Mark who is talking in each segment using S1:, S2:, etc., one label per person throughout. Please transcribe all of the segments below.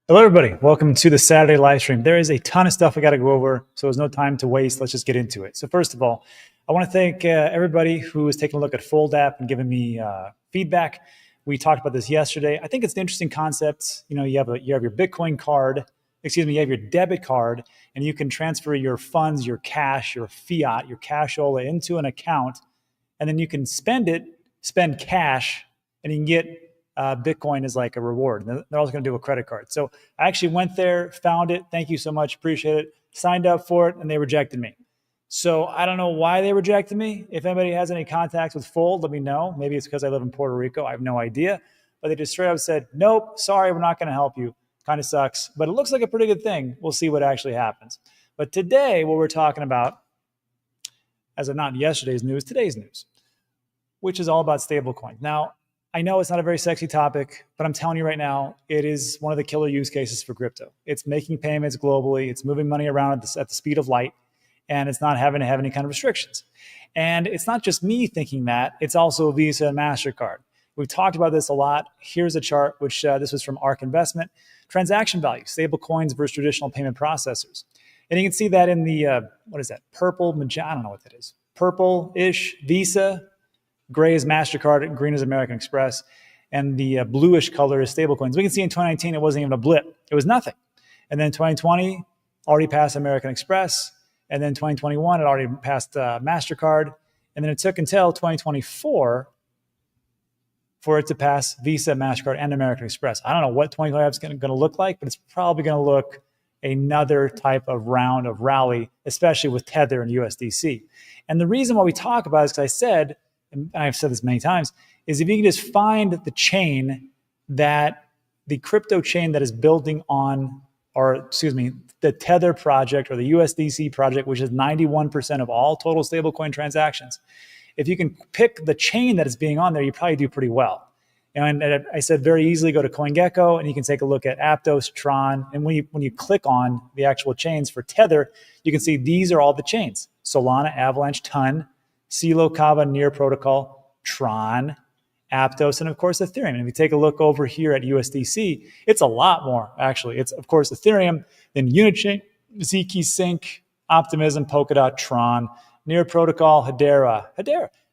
S1: Hello, everybody. Welcome to the Saturday live stream. There is a ton of stuff we got to go over, so there's no time to waste. Let's just get into it. So first of all, I want to thank everybody who is taking a look at Fold app and giving me feedback. We talked about this yesterday. I think it's an interesting concept. You know, you have your Bitcoin card, you have your debit card, and you can transfer your funds, your cash, your fiat, your cashola into an account, and then you can spend cash, and you can get Bitcoin is like a reward. They're also going to do a credit card. So I actually went there, found it. Thank you so much. Appreciate it. Signed up for it, and they rejected me. So I don't know why they rejected me. If anybody has any contacts with Fold, let me know. Maybe it's because I live in Puerto Rico. I have no idea. But they just straight up said, nope, sorry, we're not going to help you. Kind of sucks. But it looks like a pretty good thing. We'll see what actually happens. But today, what we're talking about, as of not yesterday's news, today's news, which is all about stablecoins. Now, I know it's not a very sexy topic, but I'm telling you right now, it is one of the killer use cases for crypto. It's making payments globally. It's moving money around at the speed of light, and it's not having to have any kind of restrictions. And it's not just me thinking that. It's also Visa and MasterCard. We've talked about this a lot. Here's a chart, which this was from ARK Investment. Transaction value, stable coins versus traditional payment processors. And you can see that in the, what is that? Purple, magenta, I don't know what that is. Purple-ish Visa. Gray is MasterCard, green is American Express, and the bluish color is stablecoins. We can see in 2019, it wasn't even a blip. It was nothing. And then 2020, already passed American Express. And then 2021, it already passed MasterCard. And then it took until 2024 for it to pass Visa, MasterCard, and American Express. I don't know what 2025 is going to look like, but it's probably going to look another type of round of rally, especially with Tether and USDC. And the reason why we talk about it is because I said, and I've said this many times, is if you can just find the chain that the crypto chain that is building on, or excuse me, the Tether project or the USDC project, which is 91% of all total stablecoin transactions. If you can pick the chain that is being on there, you probably do pretty well. And I said very easily go to CoinGecko and you can take a look at Aptos, Tron. And when you click on the actual chains for Tether, you can see these are all the chains: Solana, Avalanche, Ton, CELO, Kava, Near Protocol, Tron, Aptos, and of course Ethereum. And if you take a look over here at USDC, it's a lot more, actually. It's, of course, Ethereum, then Unichain, Zk Sync, Optimism, Polkadot, Tron, Near Protocol, Hedera,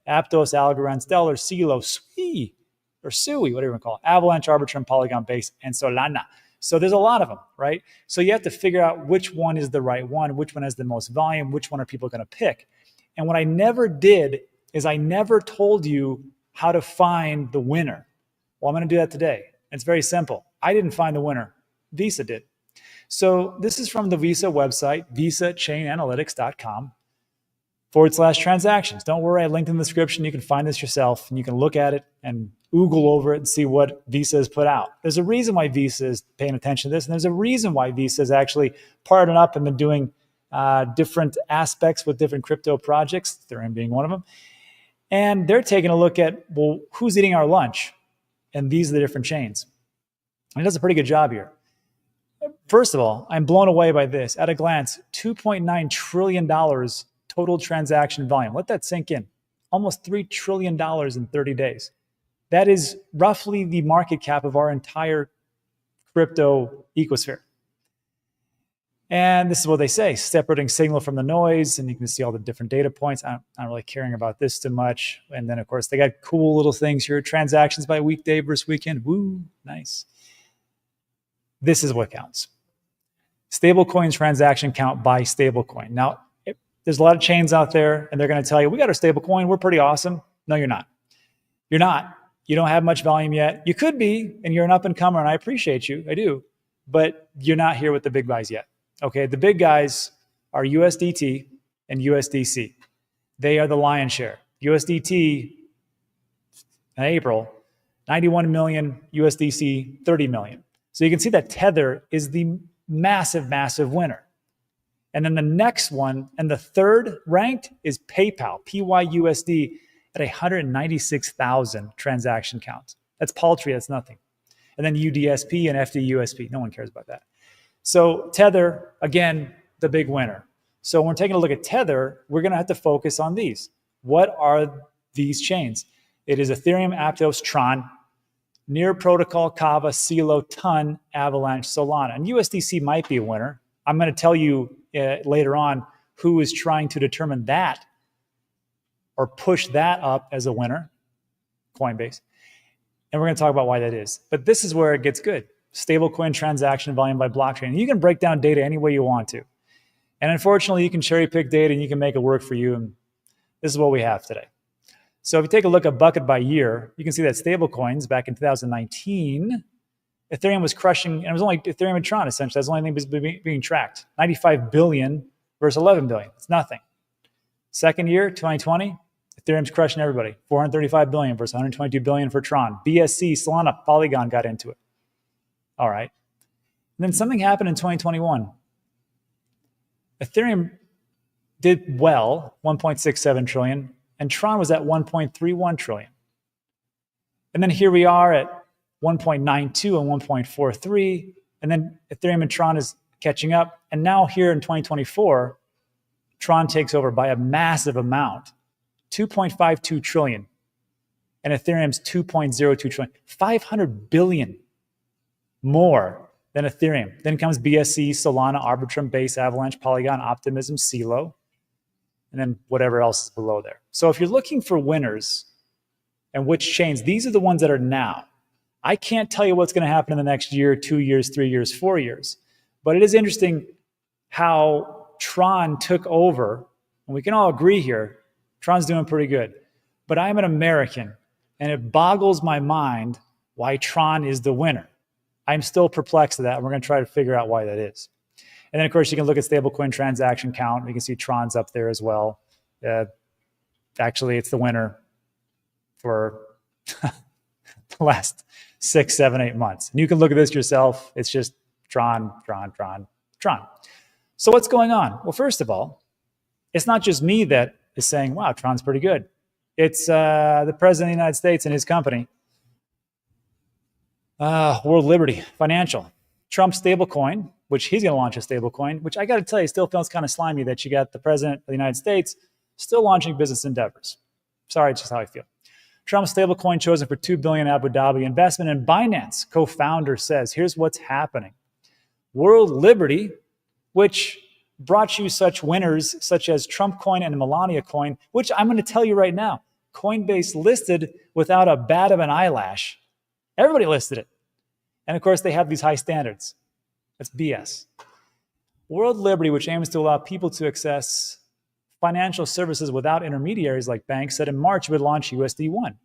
S1: Aptos, Algorand, Stellar, CELO, Sui, whatever you want to call it, Avalanche, Arbitrum, Polygon Base, and Solana. So there's a lot of them, right? So you have to figure out which one is the right one, which one has the most volume, which one are people going to pick. And what I never did is I never told you how to find the winner. Well, I'm going to do that today. It's very simple. I didn't find the winner. Visa did. So this is from the Visa website, visachainanalytics.com/transactions. Don't worry, I linked in the description. You can find this yourself, and you can look at it and Google over it and see what Visa has put out. There's a reason why Visa is paying attention to this, and there's a reason why Visa has actually partnered up and been doing different aspects with different crypto projects, Ethereum being one of them. And they're taking a look at, well, who's eating our lunch? And these are the different chains. And it does a pretty good job here. First of all, I'm blown away by this. At a glance, $2.9 trillion total transaction volume. Let that sink in. Almost $3 trillion in 30 days. That is roughly the market cap of our entire crypto ecosphere. And this is what they say: separating signal from the noise. And you can see all the different data points. I'm not really caring about this too much. And then, of course, they got cool little things here. Transactions by weekday versus weekend. Woo, nice. This is what counts. Stablecoin transaction count by stablecoin. Now, there's a lot of chains out there, and they're going to tell you, we got our stablecoin. We're pretty awesome. No, you're not. You're not. You don't have much volume yet. You could be, and you're an up-and-comer, and I appreciate you. I do. But you're not here with the big guys yet. Okay, the big guys are USDT and USDC. They are the lion's share. USDT in April, 91 million, USDC, 30 million. So you can see that Tether is the massive, massive winner. And then the next one, and the third ranked, is PayPal, PYUSD, at 196,000 transaction counts. That's paltry, that's nothing. And then UDSP and FDUSP, no one cares about that. So Tether, again, the big winner. So when we're taking a look at Tether, we're going to have to focus on these. What are these chains? It is Ethereum, Aptos, Tron, Near Protocol, Kava, CELO, Ton, Avalanche, Solana. And USDC might be a winner. I'm going to tell you later on who is trying to determine that or push that up as a winner, Coinbase. And we're going to talk about why that is. But this is where it gets good. Stablecoin transaction volume by blockchain. And you can break down data any way you want to. And unfortunately, you can cherry pick data and you can make it work for you. And this is what we have today. So if you take a look at bucket by year, you can see that stablecoins back in 2019, Ethereum was crushing, and it was only Ethereum and Tron essentially. That's the only thing that was being tracked. 95 billion versus 11 billion. It's nothing. Second year, 2020, Ethereum's crushing everybody. 435 billion versus 122 billion for Tron. BSC, Solana, Polygon got into it. All right. And then something happened in 2021. Ethereum did well, 1.67 trillion, and Tron was at 1.31 trillion. And then here we are at 1.92 and 1.43, and then Ethereum and Tron is catching up. And now here in 2024, Tron takes over by a massive amount, 2.52 trillion, and Ethereum's 2.02 trillion, 500 billion more than Ethereum. Then comes BSC, Solana, Arbitrum, Base, Avalanche, Polygon, Optimism, CELO, and then whatever else is below there. So if you're looking for winners and which chains, these are the ones that are now. I can't tell you what's going to happen in the next year, 2 years, 3 years, 4 years. But it is interesting how Tron took over, and we can all agree here, Tron's doing pretty good. But I'm an American, and it boggles my mind why Tron is the winner. I'm still perplexed at that, and we're going to try to figure out why that is. And then, of course, you can look at stablecoin transaction count. You can see Tron's up there as well. Actually, it's the winner for the last 6, 7, 8 months. And you can look at this yourself. It's just Tron, Tron, Tron, Tron. So what's going on? Well, first of all, it's not just me that is saying, wow, Tron's pretty good. It's the President of the United States and his company, World Liberty Financial. Trump stablecoin, which he's going to launch a stablecoin, which I got to tell you, still feels kind of slimy that you got the President of the United States still launching business endeavors. Sorry, it's just how I feel. Trump stablecoin chosen for $2 billion Abu Dhabi investment, and Binance co-founder says, here's what's happening. World Liberty, which brought you such winners such as Trump coin and Melania coin, which I'm going to tell you right now, Coinbase listed without a bat of an eyelash. Everybody listed it. And of course, they have these high standards. That's BS. World Liberty, which aims to allow people to access financial services without intermediaries like banks, said in March it would launch USD1,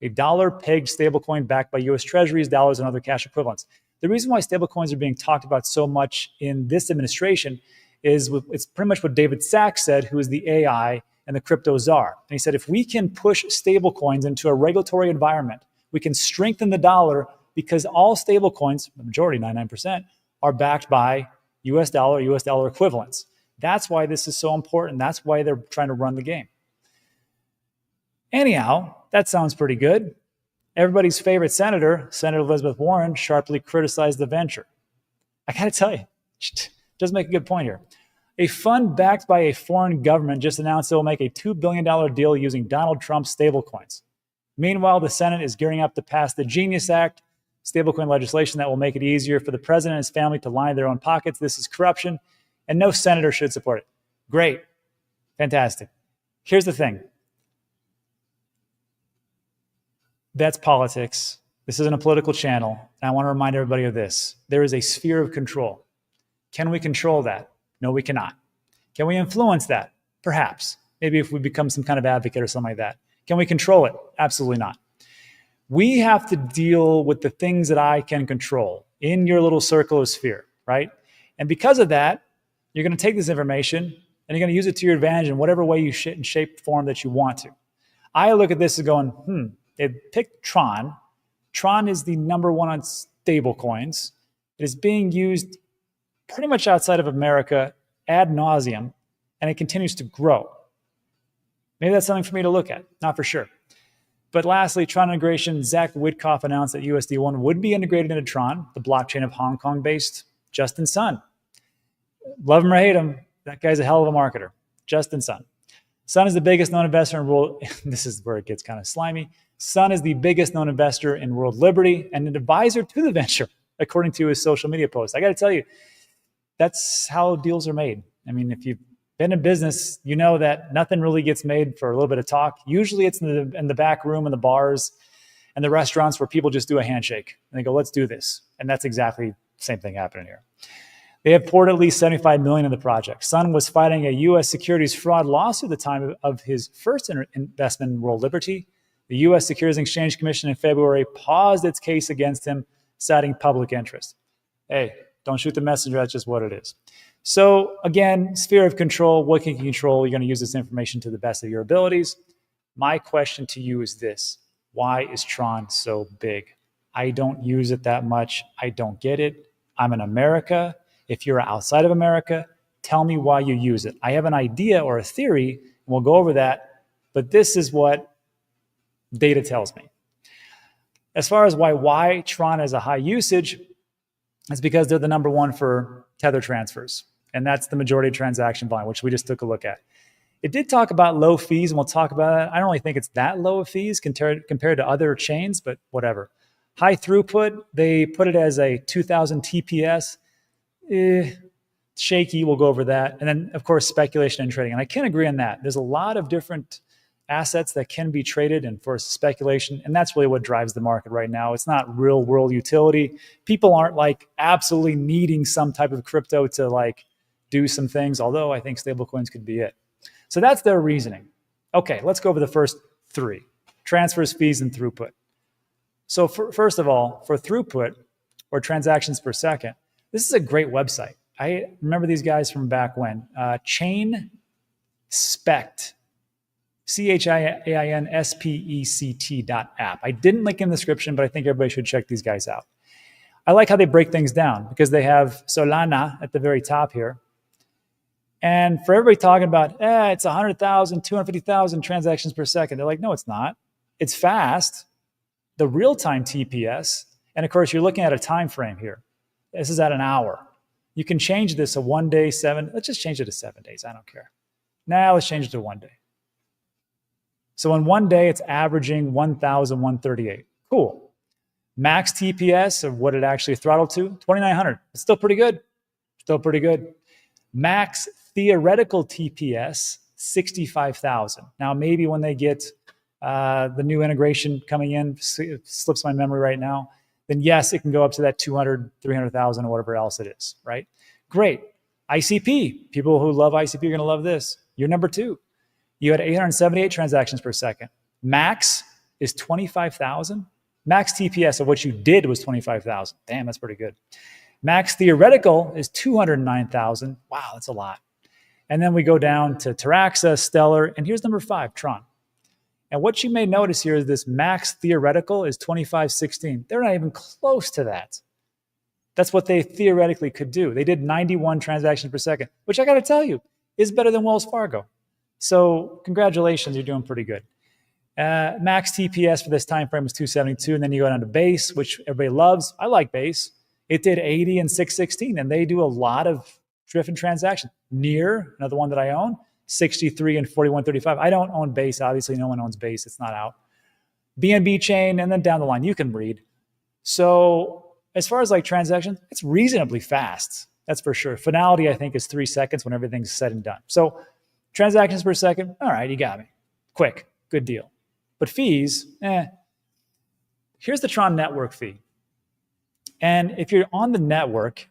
S1: a dollar-pegged stablecoin backed by U.S. Treasuries, dollars, and other cash equivalents. The reason why stablecoins are being talked about so much in this administration is it's pretty much what David Sachs said, who is the AI and the crypto czar. And he said, if we can push stablecoins into a regulatory environment, we can strengthen the dollar because all stablecoins, the majority, 99%, are backed by US dollar equivalents. That's why this is so important. That's why they're trying to run the game. Anyhow, that sounds pretty good. Everybody's favorite senator, Senator Elizabeth Warren, sharply criticized the venture. I got to tell you, she does make a good point here. A fund backed by a foreign government just announced it will make a $2 billion deal using Donald Trump's stablecoins. Meanwhile, the Senate is gearing up to pass the Genius Act, stablecoin legislation that will make it easier for the president and his family to line their own pockets. This is corruption, and no senator should support it. Great. Fantastic. Here's the thing. That's politics. This isn't a political channel. And I want to remind everybody of this. There is a sphere of control. Can we control that? No, we cannot. Can we influence that? Perhaps. Maybe if we become some kind of advocate or something like that. Can we control it? Absolutely not. We have to deal with the things that I can control in your little circle of sphere, right? And because of that, you're going to take this information and you're going to use it to your advantage in whatever way you shape, form that you want to. I look at this as going, it picked Tron. Tron is the number one on stable coins. It is being used pretty much outside of America ad nauseum, and it continues to grow. Maybe that's something for me to look at, not for sure. But lastly, Tron integration. Zach Witkoff announced that USD1 would be integrated into Tron, the blockchain of Hong Kong-based Justin Sun. Love him or hate him, that guy's a hell of a marketer. Justin Sun. Sun is the biggest known investor in world. This is where it gets kind of slimy. Sun is the biggest known investor in World Liberty and an advisor to the venture, according to his social media post. I got to tell you, that's how deals are made. I mean, if you've been in business, you know that nothing really gets made for a little bit of talk. Usually it's in the back room in the bars and the restaurants where people just do a handshake and they go, let's do this. And that's exactly the same thing happening here. They have poured at least $75 million in the project. Sun was fighting a U.S. securities fraud lawsuit at the time of his first investment in World Liberty. The U.S. Securities and Exchange Commission in February paused its case against him, citing public interest. Hey, don't shoot the messenger. That's just what it is. So again, sphere of control, what can you control? You're going to use this information to the best of your abilities. My question to you is this. Why is Tron so big? I don't use it that much. I don't get it. I'm in America. If you're outside of America, tell me why you use it. I have an idea or a theory, and we'll go over that, but this is what data tells me. As far as why Tron has a high usage, it's because they're the number one for Tether transfers. And that's the majority of transaction volume, which we just took a look at. It did talk about low fees, and we'll talk about that. I don't really think it's that low of fees compared to other chains, but whatever. High throughput, they put it as a 2000 TPS. Shaky, we'll go over that. And then, of course, speculation and trading. And I can agree on that. There's a lot of different assets that can be traded and for speculation. And that's really what drives the market right now. It's not real world utility. People aren't like absolutely needing some type of crypto to like do some things, although I think stablecoins could be it. So that's their reasoning. Okay, let's go over the first three: transfers, fees, and throughput. So first of all, for throughput or transactions per second, this is a great website. I remember these guys from back when. Chain Spect. CHAINSPECT.app. I didn't link in the description, but I think everybody should check these guys out. I like how they break things down because they have Solana at the very top here. And for everybody talking about, it's 100,000, 250,000 transactions per second. They're like, no, it's not. It's fast. The real-time TPS. And of course, you're looking at a time frame here. This is at an hour. You can change this to 1 day, 7. Let's just change it to 7 days. I don't care. Now let's change it to 1 day. So in 1 day, it's averaging 1,138. Cool. Max TPS, of what it actually throttled to, 2,900. It's still pretty good. Still pretty good. Max theoretical TPS, 65,000. Now, maybe when they get the new integration coming in, it slips my memory right now, then yes, it can go up to that 200, 300,000 or whatever else it is, right? Great. ICP. People who love ICP are going to love this. You're number 2. You had 878 transactions per second. Max is 25,000. Max TPS of what you did was 25,000. Damn, that's pretty good. Max theoretical is 209,000. Wow, that's a lot. And then we go down to Taraxa, Stellar, and here's number 5, Tron. And what you may notice here is this max theoretical is 2516. They're not even close to that. That's what they theoretically could do. They did 91 transactions per second, which I got to tell you is better than Wells Fargo. So congratulations, you're doing pretty good. Max TPS for this time frame was 272, and then you go down to base, which everybody loves. I like base. It did 80 and 616, and they do a lot of different transactions. Near, another one that I own, 63 and 4135. I don't own base. Obviously, no one owns base. It's not out. BNB chain, and then down the line, you can read. So as far as like transactions, it's reasonably fast. That's for sure. Finality, I think, is 3 seconds when everything's said and done. So transactions per second, all right, you got me. Quick, good deal. But fees, Here's the Tron network fee. And if you're on the network,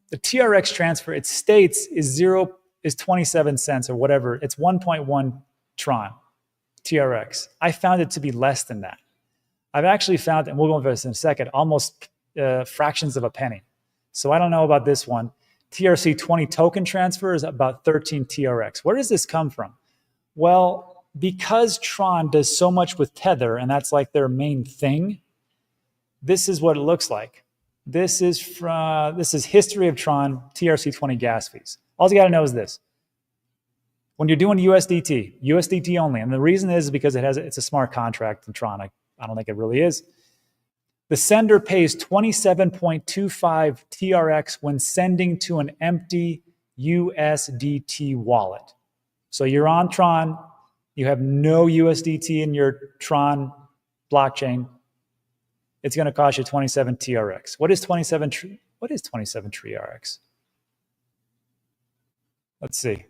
S1: the TRX transfer, it states is 27 cents or whatever. It's 1.1 Tron TRX. I found it to be less than that. I've actually found, and we'll go over this in a second, almost fractions of a penny. So I don't know about this one. TRC20 token transfer is about 13 TRX. Where does this come from? Well, because Tron does so much with Tether, and that's like their main thing, this is what it looks like. This is history of Tron TRC20 gas fees. All you got to know is this. When you're doing USDT only, and the reason is because it's a smart contract in Tron. I don't think it really is. The sender pays 27.25 TRX when sending to an empty USDT wallet. So you're on Tron, you have no USDT in your Tron blockchain, it's going to cost you 27 TRX. What is 27 TRX? Let's see.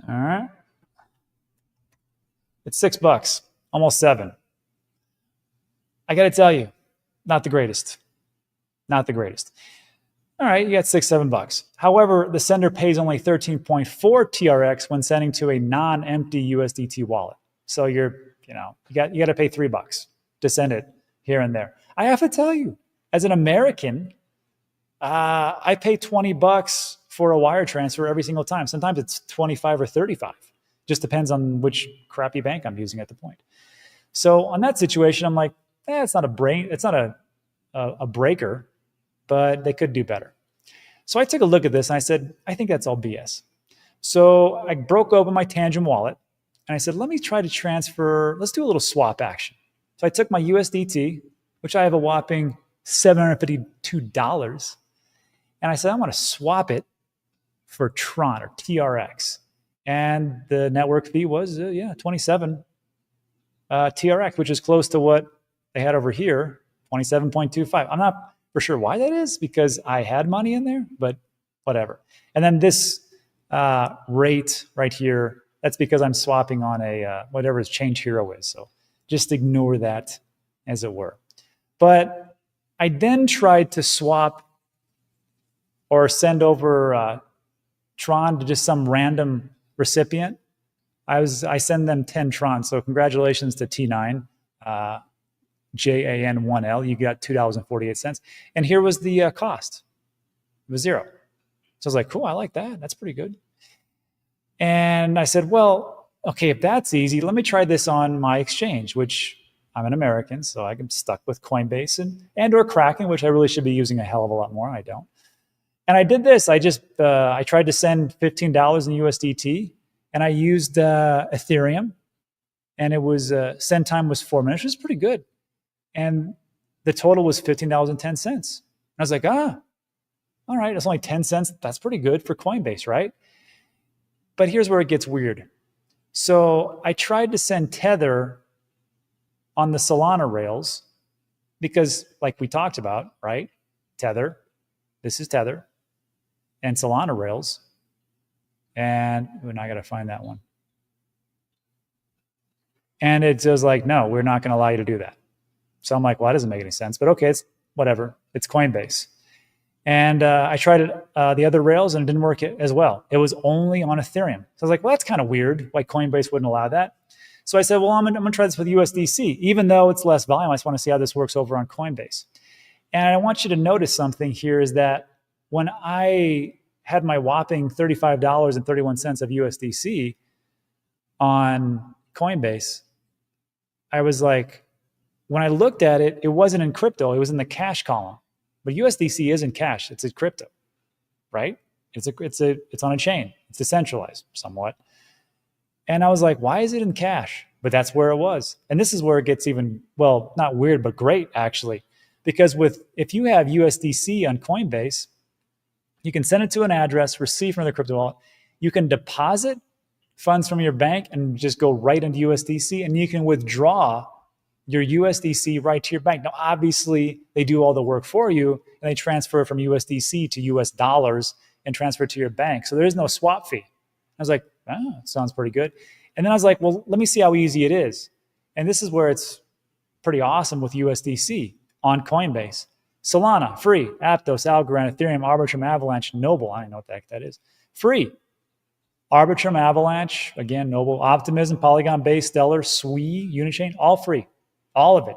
S1: All right. It's $6, almost 7. I got to tell you, not the greatest. Not the greatest. All right, you got $6, $7. However, the sender pays only 13.4 TRX when sending to a non-empty USDT wallet. So you got to pay $3 to send it here and there. I have to tell you, as an American, I pay $20 for a wire transfer every single time. Sometimes it's 25 or 35. Just depends on which crappy bank I'm using at the point. So on that situation, I'm like, it's not a breaker, but they could do better. So I took a look at this and I said, I think that's all BS. So I broke open my TANGEM wallet and I said, let me try to transfer, let's do a little swap action. So I took my USDT, which I have a whopping $752, and I said, I want to swap it for Tron or TRX. And the network fee was, 27 TRX, which is close to what they had over here, 27.25. I'm not for sure why that is, because I had money in there, but whatever. And then this rate right here, that's because I'm swapping on a whatever his change hero is. So just ignore that, as it were. But I then tried to swap or send over Tron to just some random recipient. I send them 10 Tron. So congratulations to T9, JAN1L. You got $2.48. And here was the cost. It was $0. So I was like, cool, I like that. That's pretty good. And I said, well, okay, if that's easy, let me try this on my exchange, which I'm an American, so I'm stuck with Coinbase and or Kraken, which I really should be using a hell of a lot more. I don't. And I did this. I tried to send $15 in USDT, and I used Ethereum, and it was send time was 4 minutes, which was pretty good. And the total was $15.10. And I was like, all right, it's only 10 cents. That's pretty good for Coinbase, right? But here's where it gets weird. So I tried to send Tether on the Solana rails because, like we talked about, right? Tether, this is Tether, and Solana rails. And now I got to find that one. And it was like, no, we're not going to allow you to do that. So I'm like, well, that doesn't make any sense. But okay, it's whatever. It's Coinbase. And I tried it, the other rails, and it didn't work as well. It was only on Ethereum. So I was like, well, that's kind of weird. Why Coinbase wouldn't allow that? So I said, well, I'm going to try this with USDC. Even though it's less volume, I just want to see how this works over on Coinbase. And I want you to notice something here is that when I had my whopping $35.31 of USDC on Coinbase, I was like, when I looked at it, it wasn't in crypto. It was in the cash column. But USDC isn't cash. It's in crypto, right? It's on a chain. It's decentralized somewhat. And I was like, why is it in cash? But that's where it was. And this is where it gets even, well, not weird, but great, actually. Because if you have USDC on Coinbase, you can send it to an address, receive from the crypto wallet. You can deposit funds from your bank and just go right into USDC. And you can withdraw your USDC right to your bank. Now, obviously, they do all the work for you, and they transfer from USDC to US dollars and transfer to your bank. So there is no swap fee. I was like, sounds pretty good. And then I was like, well, let me see how easy it is. And this is where it's pretty awesome with USDC on Coinbase. Solana, free. Aptos, Algorand, Ethereum, Arbitrum, Avalanche, Noble. I don't know what the heck that is. Free. Arbitrum, Avalanche, again, Noble, Optimism, Polygon, Base, Stellar, Sui, Unichain, all free. All of it.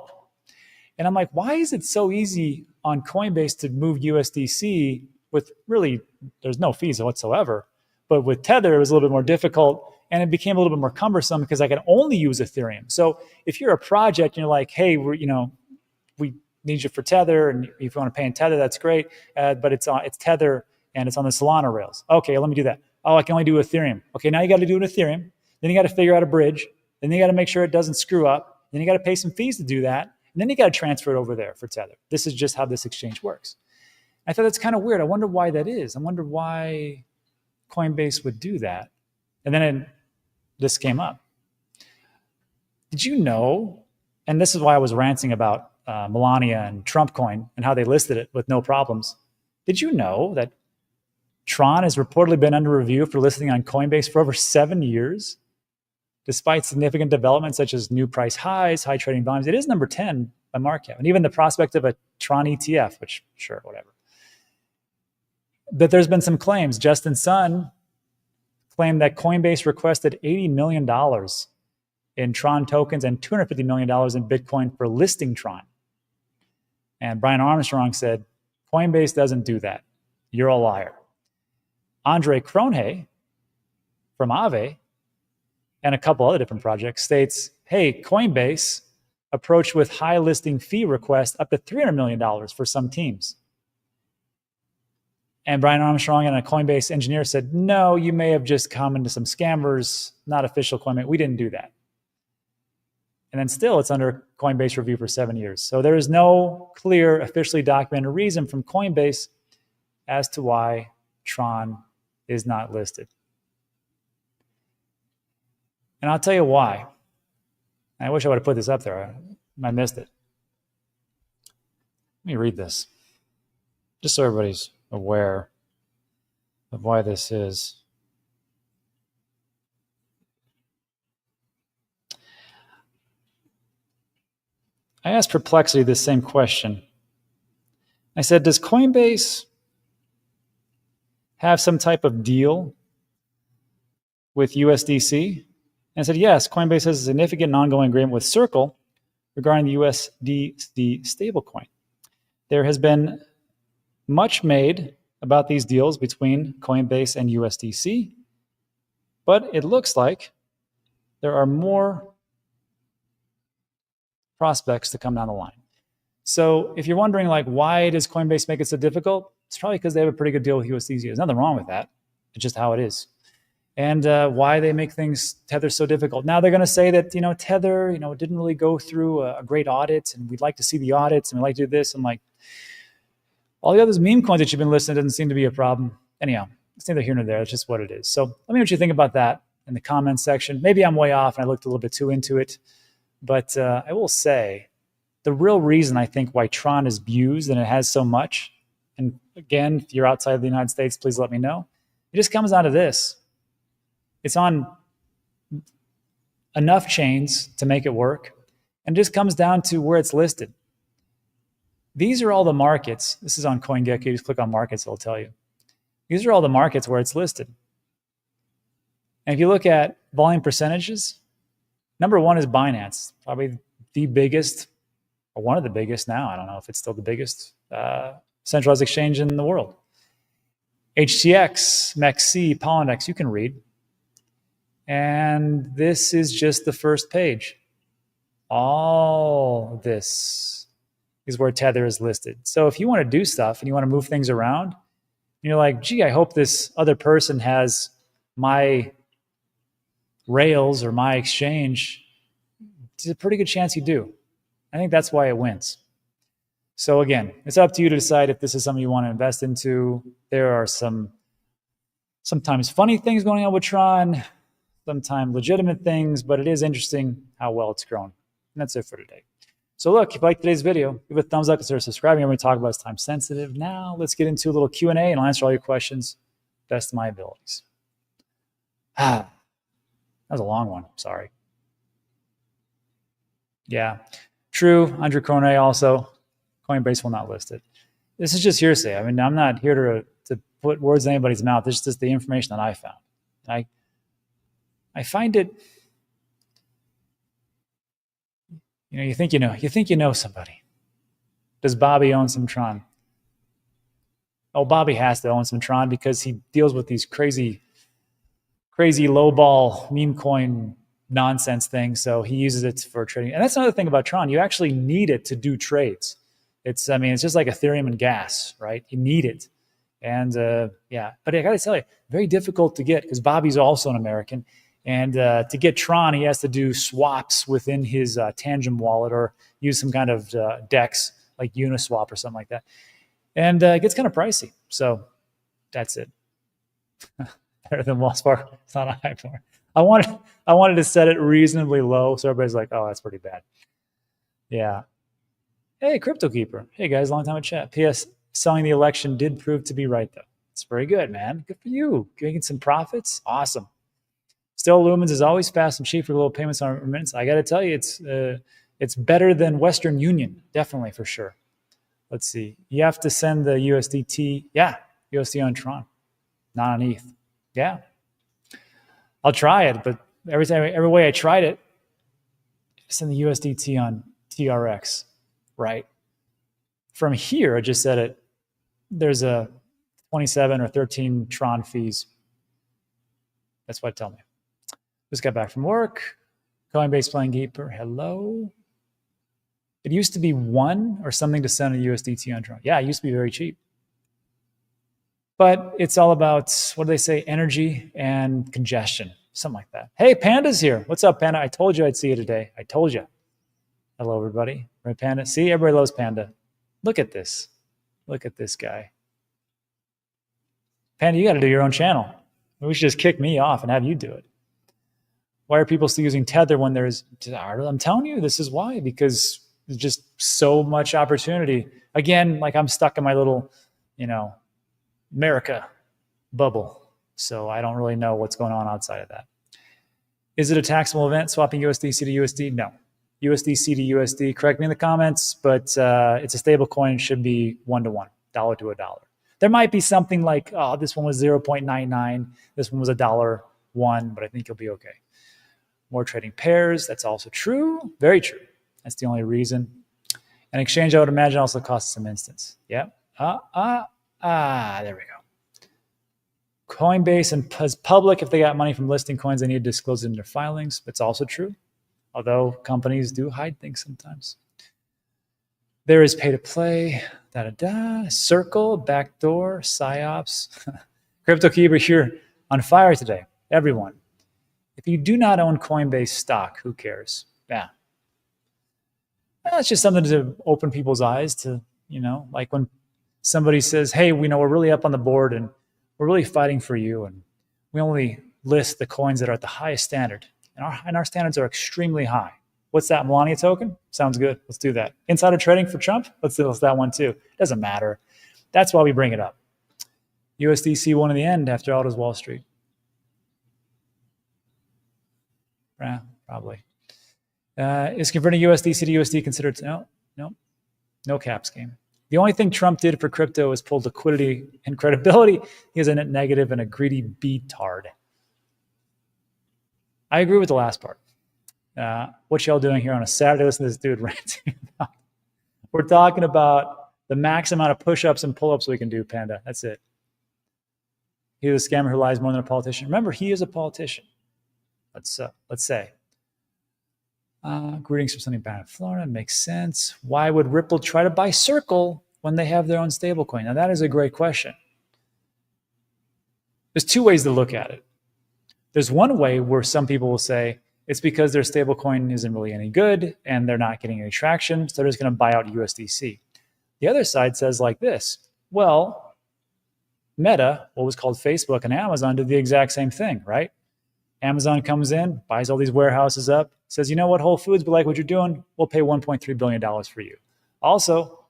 S1: And I'm like, why is it so easy on Coinbase to move USDC with really, there's no fees whatsoever. But with Tether, it was a little bit more difficult, and it became a little bit more cumbersome because I could only use Ethereum. So if you're a project and you're like, hey, we need you for Tether, and if you want to pay in Tether, that's great. But it's Tether and it's on the Solana rails. Okay, let me do that. Oh, I can only do Ethereum. Okay, now you got to do an Ethereum. Then you got to figure out a bridge. Then you got to make sure it doesn't screw up. Then you got to pay some fees to do that. And then you got to transfer it over there for Tether. This is just how this exchange works. I thought that's kind of weird. I wonder why that is. I wonder why Coinbase would do that. And then this came up. Did you know, and this is why I was ranting about Melania and Trump coin and how they listed it with no problems. Did you know that Tron has reportedly been under review for listing on Coinbase for over 7 years? Despite significant developments such as new price highs, high trading volumes, it is number 10 by market cap. And even the prospect of a Tron ETF, which, sure, whatever. But there's been some claims. Justin Sun claimed that Coinbase requested $80 million in Tron tokens and $250 million in Bitcoin for listing Tron. And Brian Armstrong said, Coinbase doesn't do that. You're a liar. Andre Cronje from Aave and a couple other different projects states, hey, Coinbase approached with high listing fee requests up to $300 million for some teams. And Brian Armstrong and a Coinbase engineer said, no, you may have just come into some scammers, not official Coinbase. We didn't do that. And then still it's under Coinbase review for 7 years. So there is no clear, officially documented reason from Coinbase as to why Tron is not listed. And I'll tell you why. I wish I would have put this up there. I missed it. Let me read this, just so everybody's aware of why this is. I asked Perplexity this same question. I said, does Coinbase have some type of deal with USDC? And I said, yes, Coinbase has a significant ongoing agreement with Circle regarding the USDC stablecoin. There has been much made about these deals between Coinbase and USDC, but it looks like there are more prospects to come down the line. So if you're wondering, like, why does Coinbase make it so difficult? It's probably because they have a pretty good deal with USDC. There's nothing wrong with that. It's just how it is. And why they make things Tether so difficult. Now they're going to say that, Tether, didn't really go through a great audit, and we'd like to see the audits, and we'd like to do this. And like, all the other meme coins that you've been listing doesn't seem to be a problem. Anyhow, it's neither here nor there. It's just what it is. So let me know what you think about that in the comments section. Maybe I'm way off and I looked a little bit too into it. But I will say the real reason I think why Tron is abused and it has so much, and again, if you're outside of the United States, please let me know. It just comes down to this. It's on enough chains to make it work, and it just comes down to where it's listed. These are all the markets. This is on CoinGecko. You just click on markets, it'll tell you. These are all the markets where it's listed. And if you look at volume percentages, number one is Binance, probably the biggest, or one of the biggest now. I don't know if it's still the biggest centralized exchange in the world. HTX, MEXC, Polynex, you can read. And this is just the first page. All this is where Tether is listed. So if you want to do stuff and you want to move things around, and you're like, gee, I hope this other person has my rails or my exchange, there's a pretty good chance you do. I think that's why it wins. So again, it's up to you to decide if this is something you want to invest into. There are sometimes funny things going on with Tron, sometimes legitimate things, but it is interesting how well it's grown. And that's it for today. So look, if you like today's video, give it a thumbs up, consider subscribing. Everything we talk about is time sensitive. Now let's get into a little Q&A and I'll answer all your questions best of my abilities. That was a long one, sorry. Yeah, true, Andre Cronje also. Coinbase will not list it. This is just hearsay. I mean, I'm not here to put words in anybody's mouth. This is just the information that I found. And I find it, you think you know somebody. Does Bobby own some Tron? Oh, Bobby has to own some Tron because he deals with these crazy lowball meme coin nonsense things. So he uses it for trading. And that's another thing about Tron. You actually need it to do trades. It's just like Ethereum and gas, right? You need it. And yeah, but I got to tell you, very difficult to get because Bobby's also an American. And to get Tron, he has to do swaps within his TANGEM wallet or use some kind of DEX like Uniswap or something like that. And it gets kind of pricey. So that's it. Better than Wells Fargo. It's not a high bar. I wanted to set it reasonably low, so everybody's like, oh, that's pretty bad. Yeah. Hey, Crypto Keeper. Hey, guys, long time in chat. P.S. Selling the election did prove to be right, though. It's very good, man. Good for you. Making some profits. Awesome. Still, Lumens is always fast and cheap for little payments on remittance. I got to tell you, it's better than Western Union, definitely, for sure. Let's see. You have to send the USDT. Yeah, USD on Tron, not on ETH. Yeah. I'll try it, but every way I tried it, send the USDT on TRX, right? From here, I just said it. There's a 27 or 13 Tron fees. That's what it told me. Just got back from work. Coinbase playing Keeper. Hello. It used to be 1 or something to send a USDT on Tron. Yeah, it used to be very cheap. But it's all about, what do they say, energy and congestion, something like that. Hey, Panda's here. What's up, Panda? I told you I'd see you today. I told you. Hello, everybody. Right, Panda? See, everybody loves Panda. Look at this. Look at this guy. Panda, you got to do your own channel. We should just kick me off and have you do it. Why are people still using Tether when there's, I'm telling you, this is why, because there's just so much opportunity. Again, like I'm stuck in my little, America bubble. So I don't really know what's going on outside of that. Is it a taxable event, swapping USDC to USD? No. USDC to USD, correct me in the comments, but it's a stable coin. It should be 1-to-1, dollar to a dollar. There might be something like, oh, this one was 0.99, this one was $1.01, but I think you'll be okay. More trading pairs, that's also true. Very true. That's the only reason. An exchange, I would imagine, also costs some instance. Yeah. There we go. Coinbase and is public. If they got money from listing coins, they need to disclose it in their filings. It's also true, although companies do hide things sometimes. There is pay to play, Circle, backdoor, psyops. Crypto Keeper here on fire today. Everyone, if you do not own Coinbase stock, who cares? Yeah. It's just something to open people's eyes to, like when somebody says, hey, we're really up on the board and we're really fighting for you. And we only list the coins that are at the highest standard. And our standards are extremely high. What's that, Melania token? Sounds good. Let's do that. Insider trading for Trump? Let's do that one too. Doesn't matter. That's why we bring it up. USDC won in the end after all, does Wall Street. Yeah, probably. Is converting USDC to USD considered? No caps game. The only thing Trump did for crypto is pull liquidity and credibility. He is a net negative and a greedy beatard. I agree with the last part. What y'all doing here on a Saturday? Listen to this dude ranting about. We're talking about the max amount of push-ups and pull-ups we can do, Panda. That's it. He's a scammer who lies more than a politician. Remember, he is a politician. Let's say. Greetings from sunny Banner, Florida. Makes sense. Why would Ripple try to buy Circle when they have their own stablecoin? Now, that is a great question. There's two ways to look at it. There's one way where some people will say it's because their stablecoin isn't really any good and they're not getting any traction, so they're just going to buy out USDC. The other side says like this. Well, Meta, what was called Facebook, and Amazon did the exact same thing, right? Amazon comes in, buys all these warehouses up, says, you know what, Whole Foods, we like what you're doing. We'll pay $1.3 billion for you. Also,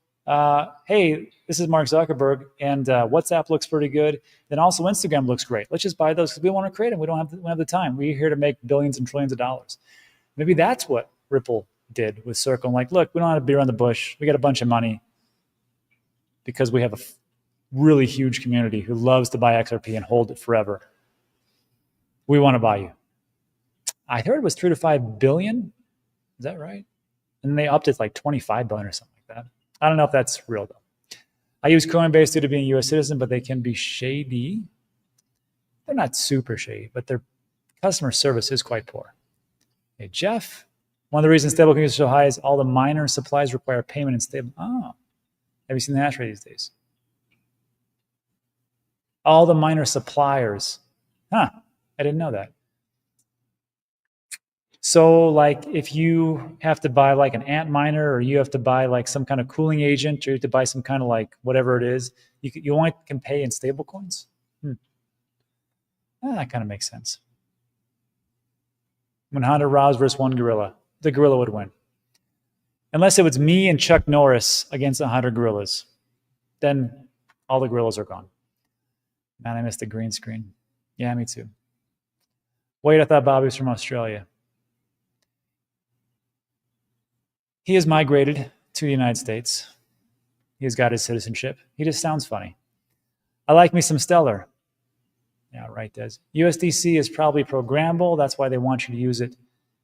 S1: hey, this is Mark Zuckerberg, and WhatsApp looks pretty good. Then also Instagram looks great. Let's just buy those because we want to create them. We don't have the time. We're here to make billions and trillions of dollars. Maybe that's what Ripple did with Circle. Like, look, we don't have to beat around the bush. We got a bunch of money because we have a really huge community who loves to buy XRP and hold it forever. We want to buy you. I heard it was 3 to 5 billion. Is that right? And they upped it to like 25 billion or something like that. I don't know if that's real though. I use Coinbase due to being a U.S. citizen, but they can be shady. They're not super shady, but their customer service is quite poor. Hey, Jeff, one of the reasons stablecoins are so high is all the miner supplies require payment in stable. Oh, have you seen the hash rate these days? All the miner suppliers. Huh, I didn't know that. So like if you have to buy like an ant miner, or you have to buy like some kind of cooling agent, or you have to buy some kind of like whatever it is, you only can pay in stable coins. That kind of makes sense. 100 Raws versus one gorilla. The gorilla would win. Unless it was me and Chuck Norris against 100 gorillas. Then all the gorillas are gone. Man, I missed the green screen. Yeah, me too. Wait, I thought Bobby was from Australia. He has migrated to the United States. He has got his citizenship. He just sounds funny. I like me some Stellar. Yeah, right, Des. USDC is probably programmable. That's why they want you to use it.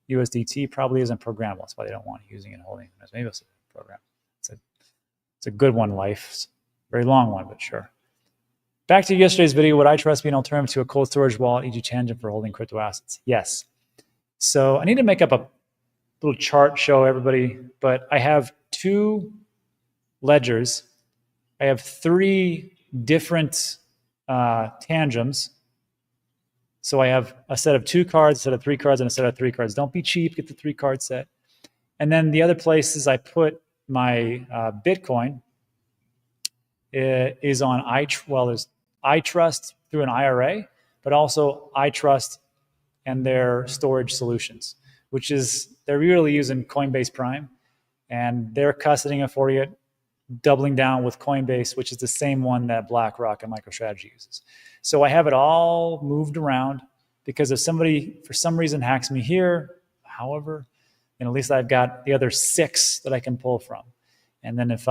S1: USDT probably isn't programmable. That's why they don't want you using it and holding it. Maybe it's a program. It's a good one, Life. It's a very long one, but sure. Back to yesterday's video, would iTRUST be an alternative to a cold storage wallet, e.g. TANGEM, for holding crypto assets? Yes. So I need to make up a little chart, show everybody, but I have 2 ledgers. I have 3 different TANGEMs. So I have a set of 2 cards, a set of 3 cards, and a set of 3 cards. Don't be cheap, get the 3 card set. And then the other places I put my Bitcoin is on there's iTRUST through an IRA, but also iTRUST and their storage solutions, which is they're really using Coinbase Prime, and they're custodying it for you, doubling down with Coinbase, which is the same one that BlackRock and MicroStrategy uses. So I have it all moved around because if somebody for some reason hacks me here, however, then at least I've got the other 6 that I can pull from. And then if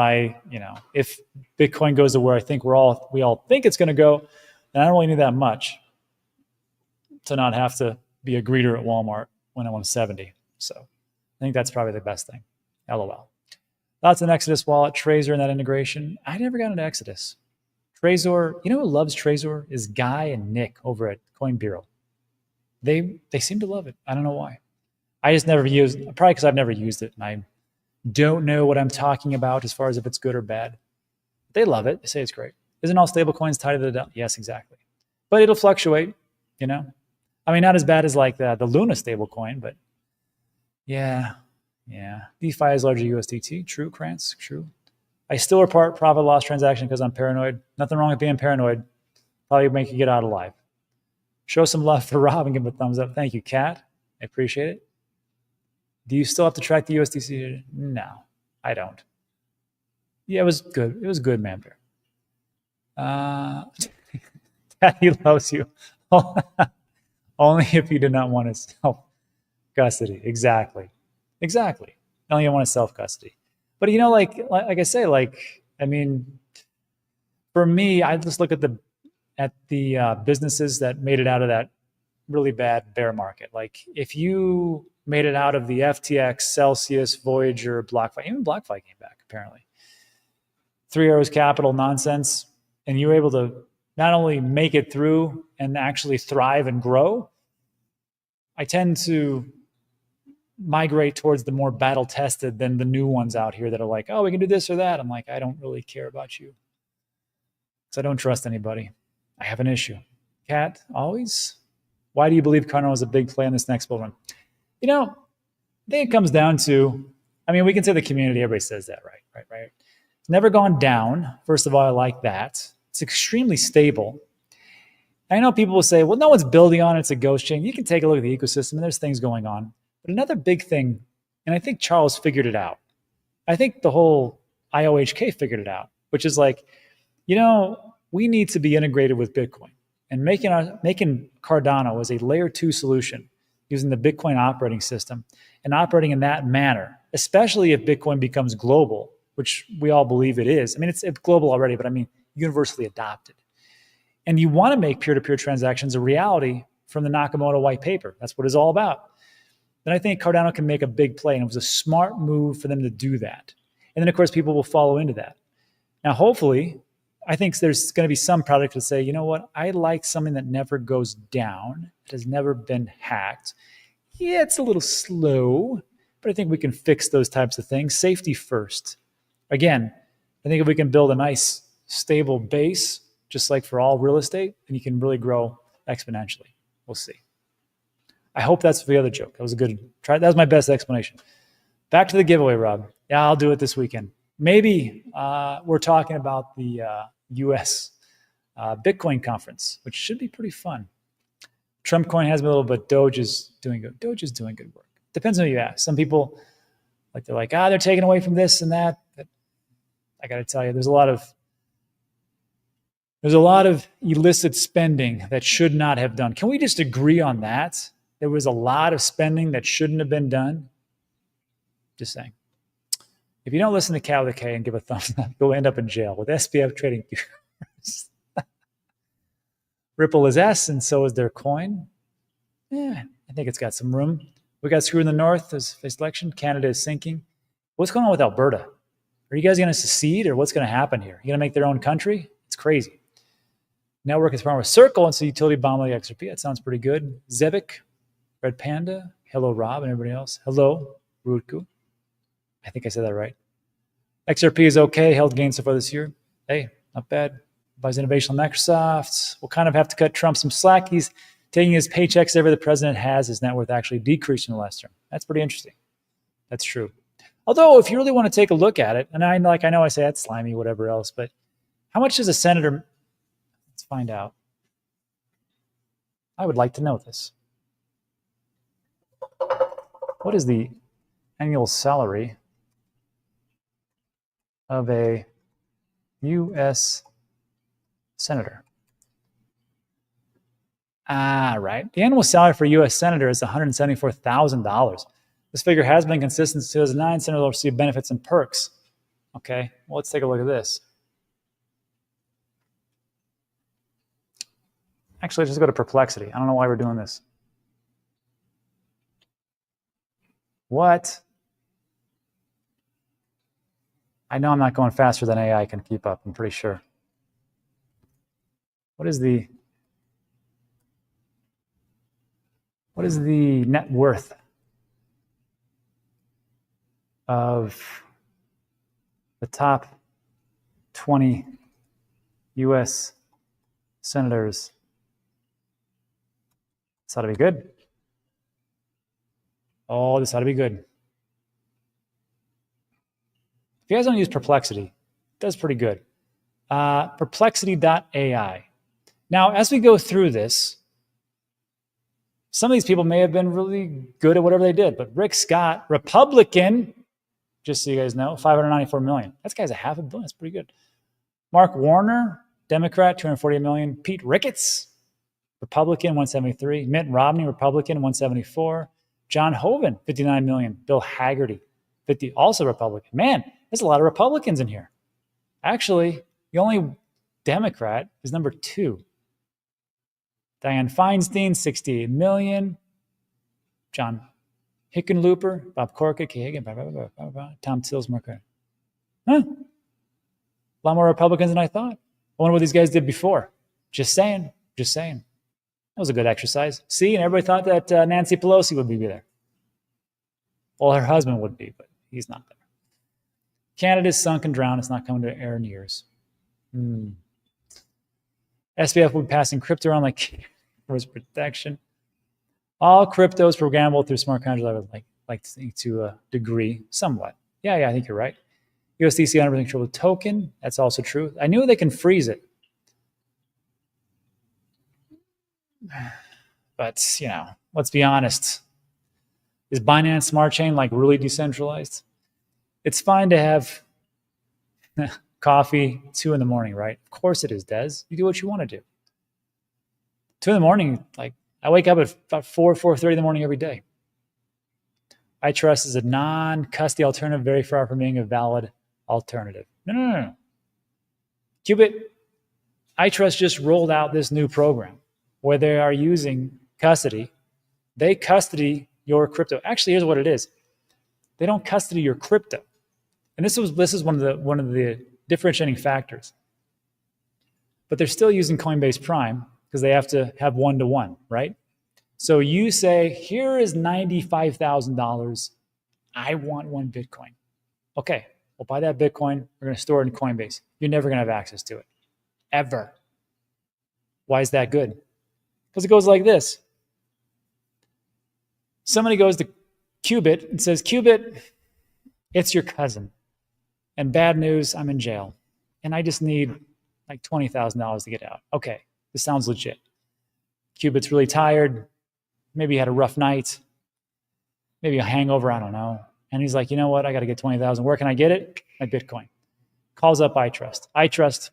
S1: if Bitcoin goes to where I think we all think it's going to go, then I don't really need that much to not have to be a greeter at Walmart when I'm 70. So I think that's probably the best thing. LOL. Thoughts on Exodus wallet, Trezor, and that integration? I never got into Exodus. Trezor, you know who loves Trezor is Guy and Nick over at Coin Bureau. They seem to love it. I don't know why. I just never used it, probably because I've never used it, and I don't know what I'm talking about as far as if it's good or bad. They love it. They say it's great. Isn't all stable coins tied to the dollar? Yes, exactly. But it'll fluctuate, I mean, not as bad as like the Luna stable coin, but yeah. DeFi is largely USDT. True, Krantz. True. I still report profit loss transaction because I'm paranoid. Nothing wrong with being paranoid. Probably make you get out alive. Show some love for Rob and give him a thumbs up. Thank you, Kat. I appreciate it. Do you still have to track the USDC? No, I don't. Yeah, it was good. It was good, man. Daddy loves you. Only if you did not want to self-custody. Exactly. Only you want to self-custody. But like I say, I mean, for me, I just look at the businesses that made it out of that really bad bear market. Like if you made it out of the FTX, Celsius, Voyager, BlockFi, even BlockFi came back apparently. 3 Arrows Capital nonsense, and you were able to not only make it through and actually thrive and grow. I tend to migrate towards the more battle tested than the new ones out here that are like, oh, we can do this or that. I'm like, I don't really care about you. So I don't trust anybody. I have an issue. Kat, always. Why do you believe Cardano is a big play in this next bull run? I think it comes down to, I mean, we can say the community, everybody says that, right? It's never gone down. First of all, I like that. It's extremely stable. I know people will say, well, no one's building on it. It's a ghost chain. You can take a look at the ecosystem and there's things going on. But another big thing, and I think Charles figured it out. I think the whole IOHK figured it out, which is like, we need to be integrated with Bitcoin. And making Cardano as a layer 2 solution using the Bitcoin operating system and operating in that manner, especially if Bitcoin becomes global, which we all believe it is. I mean, it's global already, but I mean, universally adopted. And you want to make peer-to-peer transactions a reality from the Nakamoto white paper. That's what it's all about. Then I think Cardano can make a big play, and it was a smart move for them to do that. And then, of course, people will follow into that. Now, hopefully, I think there's going to be some product to say, you know what, I like something that never goes down, that has never been hacked. Yeah, it's a little slow, but I think we can fix those types of things. Safety first. Again, I think if we can build a nice, stable base, just like for all real estate, then you can really grow exponentially. We'll see. I hope that's the other joke. That was a good try. That was my best explanation. Back to the giveaway, Rob. Yeah, I'll do it this weekend. Maybe we're talking about the U.S. Bitcoin conference, which should be pretty fun. Trump coin has been a little bit. Doge is doing good. Doge is doing good work. Depends on who you ask. Some people, they're like, they're taking away from this and that. But I got to tell you, there's a lot of illicit spending that should not have done. Can we just agree on that? There was a lot of spending that shouldn't have been done. Just saying. If you don't listen to Cal the K and give a thumbs up, you'll end up in jail with SPF trading. Ripple is S, and so is their coin. Yeah, I think it's got some room. We got screwed in the north as election. Canada is sinking. What's going on with Alberta? Are you guys going to secede, or what's going to happen here? You going to make their own country? It's crazy. Network is formed with Circle, and so utility bomb like XRP. That sounds pretty good. Zebik, Red Panda. Hello, Rob, and everybody else. Hello, Rudku. I think I said that right. XRP is okay. Held gains so far this year. Hey, not bad. Buys innovation on Microsoft. We'll kind of have to cut Trump some slack. He's taking his paychecks every the president has. His net worth actually decreased in the last term. That's pretty interesting. That's true. Although, if you really want to take a look at it, and I know I say that's slimy, whatever else, but how much does a senator? Let's find out. I would like to know this. What is the annual salary of a U.S. senator? Right. The annual salary for a U.S. senator is $174,000. This figure has been consistent since 2009. Senators will receive benefits and perks. Okay, well, let's take a look at this. Actually, just go to Perplexity. I don't know why we're doing this. What? I know I'm not going faster than AI can keep up, I'm pretty sure. What is the net worth of the top 20 U.S. senators? This ought to be good. Oh, this ought to be good. If you guys don't use Perplexity, it does pretty good. Perplexity.ai. Now, as we go through this, some of these people may have been really good at whatever they did, but Rick Scott, Republican, just so you guys know, $594 million. That guy's $500 million. That's pretty good. Mark Warner, Democrat, $248 million. Pete Ricketts, Republican, $173. Mitt Romney, Republican, $174. John Hoeven, $59 million. Bill Haggerty, $50, also Republican. Man, there's a lot of Republicans in here. Actually, the only Democrat is number 2. Dianne Feinstein, $68 million. John Hickenlooper, Bob Corker, Kay Hagan, Tom Tills, Mark. A lot more Republicans than I thought. I wonder what these guys did before. Just saying. Just saying. That was a good exercise. See, and everybody thought that Nancy Pelosi would be there. Well, her husband would be, but he's not there. Canada's sunk and drowned. It's not coming to air in years. SBF will be passing crypto around like for his protection. All crypto is programmable through smart contracts. I would like to think to a degree, somewhat. Yeah, I think you're right. USDC 100% controlled token. That's also true. I knew they can freeze it. But, let's be honest. Is Binance Smart Chain really decentralized? It's fine to have coffee 2 in the morning, right? Of course it is, Des. You do what you want to do. 2 in the morning, I wake up at about 4:30 in the morning every day. iTRUST is a non-custody alternative, very far from being a valid alternative. No. Qubit, iTRUST just rolled out this new program where they are using custody. They custody your crypto. Actually, here's what it is. They don't custody your crypto. And this is one of the differentiating factors. But they're still using Coinbase Prime because they have to have 1-to-1, right? So you say, here is $95,000. I want 1 Bitcoin. Okay, we'll buy that Bitcoin. We're going to store it in Coinbase. You're never going to have access to it, ever. Why is that good? Because it goes like this. Somebody goes to Qubit and says, Qubit, it's your cousin. And bad news, I'm in jail. And I just need like $20,000 to get out. Okay, this sounds legit. Qubit's really tired. Maybe he had a rough night. Maybe a hangover, I don't know. And he's like, you know what? I got to get 20,000. Where can I get it? My Bitcoin. Calls up iTRUST. iTRUST,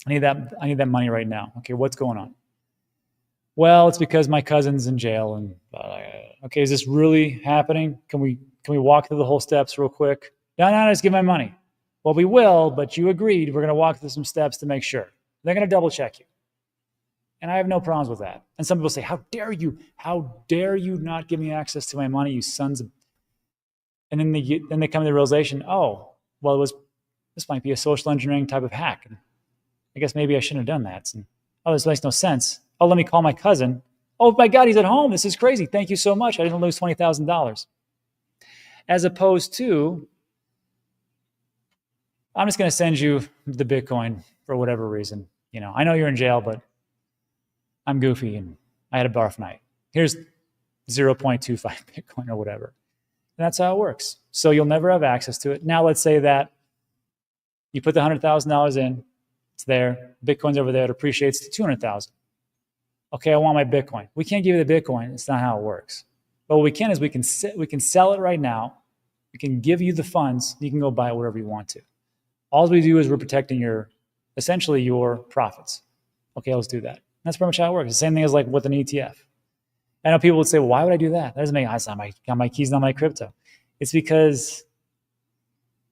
S1: I need that money right now. Okay, what's going on? Well, it's because my cousin's in jail. And okay, is this really happening? Can we walk through the whole steps real quick? No, just give my money. Well, we will, but you agreed. We're going to walk through some steps to make sure. They're going to double check you. And I have no problems with that. And some people say, how dare you? How dare you not give me access to my money, you sons of... And then they come to the realization, oh, well, this might be a social engineering type of hack. And I guess maybe I shouldn't have done that. And, oh, this makes no sense. Oh, let me call my cousin. Oh, my God, he's at home. This is crazy. Thank you so much. I didn't lose $20,000. As opposed to, I'm just going to send you the Bitcoin for whatever reason. You know, I know you're in jail, but I'm goofy and I had a barf night. Here's 0.25 Bitcoin or whatever. And that's how it works. So you'll never have access to it. Now, let's say that you put the $100,000 in, it's there, Bitcoin's over there, it appreciates to 200,000. Okay, I want my Bitcoin. We can't give you the Bitcoin. It's not how it works. But what we can is we can sell it right now. We can give you the funds. You can go buy it whatever you want to. All we do is we're protecting essentially your profits. Okay, let's do that. That's pretty much how it works. The same thing as like with an ETF. I know people would say, well, why would I do that? That doesn't make sense. I got my keys on my crypto. It's because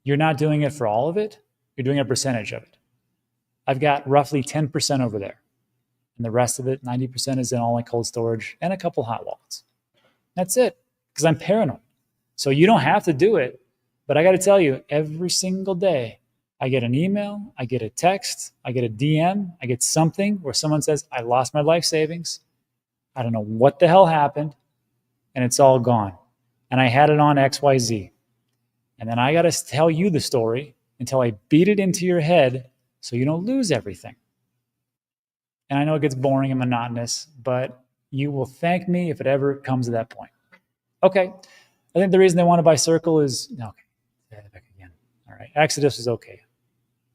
S1: you're not doing it for all of it. You're doing a percentage of it. I've got roughly 10% over there. And the rest of it, 90%, is in all my cold storage and a couple hot wallets. That's it, because I'm paranoid. So you don't have to do it. But I got to tell you, every single day, I get an email, I get a text, I get a DM, I get something where someone says, I lost my life savings. I don't know what the hell happened, and it's all gone. And I had it on XYZ. And then I got to tell you the story until I beat it into your head so you don't lose everything. And I know it gets boring and monotonous, but you will thank me if it ever comes to that point. Okay. I think the reason they want to buy Circle is, okay, back again. All right. Exodus is okay.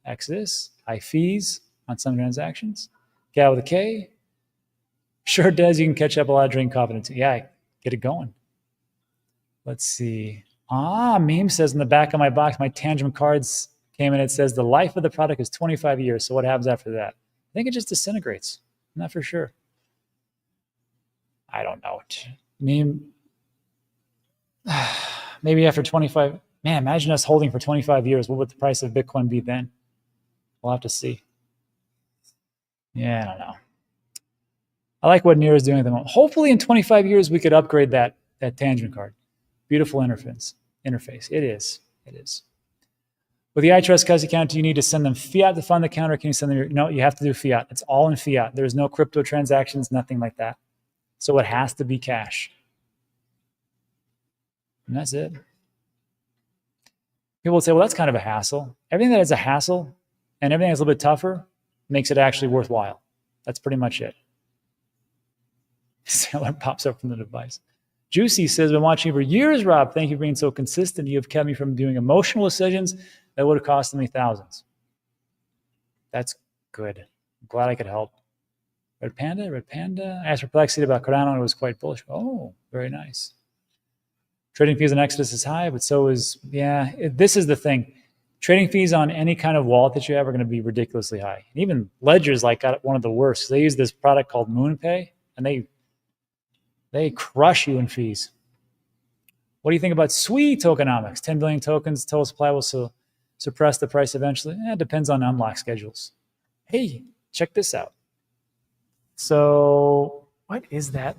S1: Exodus, high fees on some transactions. Gal with a K. Sure does. You can catch up a lot of drink confidence. Yeah, get it going. Let's see. Meme says in the back of my box, my TANGEM cards came in. It says the life of the product is 25 years. So what happens after that? I think it just disintegrates. I'm not for sure. I don't know. Maybe after 25. Man, imagine us holding for 25 years. What would the price of Bitcoin be then? We'll have to see. Yeah, I don't know. I like what Near is doing at the moment. Hopefully in 25 years, we could upgrade that TANGEM card. Beautiful interface. It is. With the iTrust custody account, do you need to send them fiat to fund the account, or can you send them no, you have to do fiat. It's all in fiat. There's no crypto transactions, nothing like that. So it has to be cash. And that's it. People will say, well, that's kind of a hassle. Everything that is a hassle and everything that's a little bit tougher makes it actually worthwhile. That's pretty much it. Sailor pops up from the device. Juicy says, I've been watching you for years, Rob. Thank you for being so consistent. You have kept me from doing emotional decisions that would have costed me thousands. That's good. I'm glad I could help. Red Panda. I asked Perplexity about Cardano and it was quite bullish. Oh, very nice. Trading fees on Exodus is high, but so is, this is the thing. Trading fees on any kind of wallet that you have are going to be ridiculously high. And even Ledger's got one of the worst. They use this product called MoonPay, and they crush you in fees. What do you think about Sui tokenomics? 10 billion tokens, total supply will suppress the price eventually. It depends on unlock schedules. Hey, check this out. So what is that?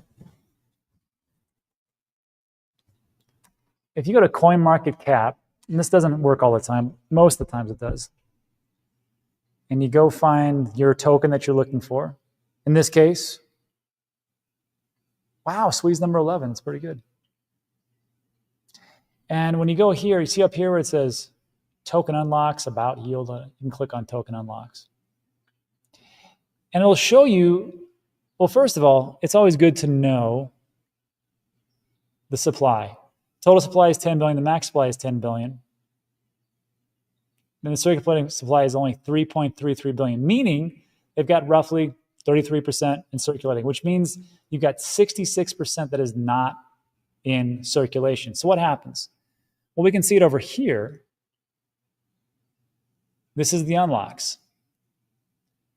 S1: If you go to CoinMarketCap, and this doesn't work all the time, most of the times it does, and you go find your token that you're looking for, in this case, wow, Sui's number 11, it's pretty good. And when you go here, you see up here where it says token unlocks, about yield, you can click on token unlocks. And it'll show you, well, first of all, it's always good to know the supply. Total supply is 10 billion. The max supply is 10 billion. Then the circulating supply is only 3.33 billion, meaning they've got roughly 33% in circulating, which means you've got 66% that is not in circulation. So what happens? Well, we can see it over here. This is the unlocks.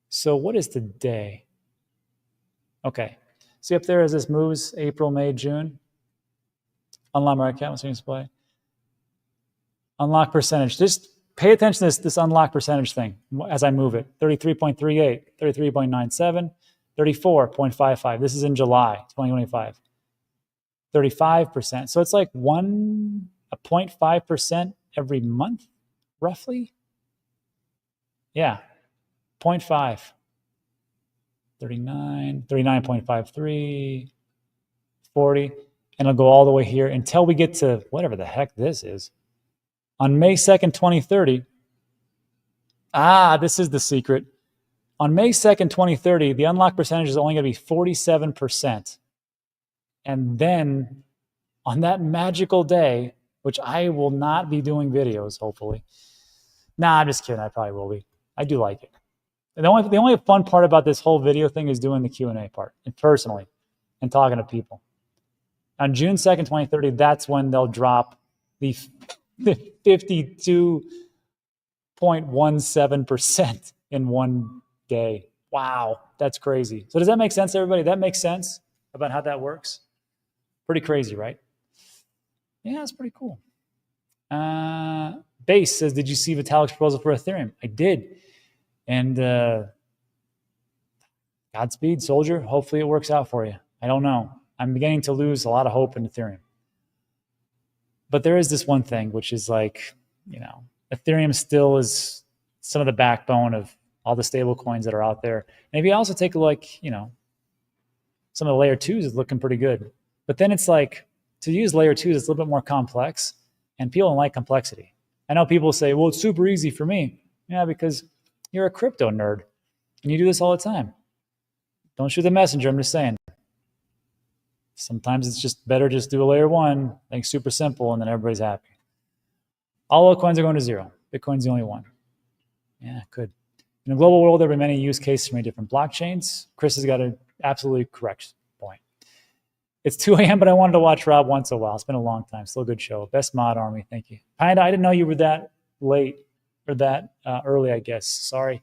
S1: So what is today? Okay. See up there as this moves April, May, June. Unlock market cap, supply. Unlock percentage. Just pay attention to this unlock percentage thing as I move it. 33.38, 33.97, 34.55. This is in July 2025. 35%. So it's like 0.5% every month, roughly. Yeah, 0.5. 39, 39.53, 40, and it'll go all the way here until we get to whatever the heck this is. On May 2nd, 2030, this is the secret. On May 2nd, 2030, the unlock percentage is only going to be 47%. And then on that magical day, which I will not be doing videos, hopefully. Nah, I'm just kidding. I probably will be. I do like it. And the only fun part about this whole video thing is doing the Q&A part, and personally, and talking to people. On June 2nd, 2030, that's when they'll drop the 52.17% in one day. Wow, that's crazy. So does that make sense, everybody? That makes sense about how that works? Pretty crazy, right? Yeah, it's pretty cool. Base says, did you see Vitalik's proposal for Ethereum? I did. And Godspeed, soldier. Hopefully it works out for you. I don't know. I'm beginning to lose a lot of hope in Ethereum. But there is this one thing, which is like, Ethereum still is some of the backbone of all the stable coins that are out there. And if you also take a look, some of the layer 2s is looking pretty good. But then it's like, to use layer 2s, it's a little bit more complex, and people don't like complexity. I know people say, well, it's super easy for me. Yeah, because you're a crypto nerd, and you do this all the time. Don't shoot the messenger, I'm just saying. Sometimes it's just better just do a layer 1, like super simple, and then everybody's happy. All altcoins are going to zero. Bitcoin's the only one. Yeah, good. In a global world, there are many use cases for many different blockchains. Chris has got an absolutely correct point. It's 2 a.m., but I wanted to watch Rob once in a while. It's been a long time. Still a good show. Best mod army. Thank you. Panda, I didn't know you were that late or that early, I guess. Sorry.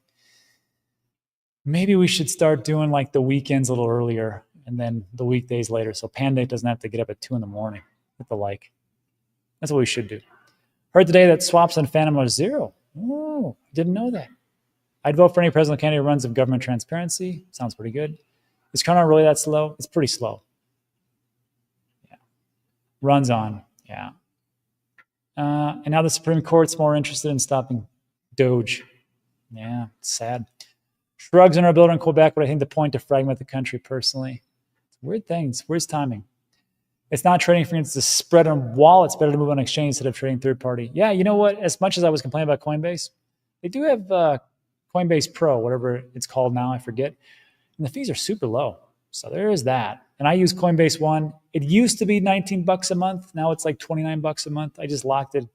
S1: Maybe we should start doing like the weekends a little earlier and then the weekdays later, so Panda doesn't have to get up at 2 in the morning with the like. That's what we should do. Heard today that swaps on Phantom are zero. Oh, didn't know that. I'd vote for any presidential candidate who runs of government transparency. Sounds pretty good. Is Cardano really that slow? It's pretty slow. Yeah. Runs on. Yeah. And now the Supreme Court's more interested in stopping Doge. Yeah, it's sad. Shrugs on our ability in Quebec, but I think the point to fragment the country personally. It's weird things. Where's timing? It's not trading for instance, the spread on wallets. Better to move on exchange instead of trading third party. Yeah, you know what? As much as I was complaining about Coinbase, they do have Coinbase Pro, whatever it's called now, I forget. And the fees are super low. So there is that. And I use Coinbase One. It used to be $19 a month. Now it's like $29 a month. I just locked in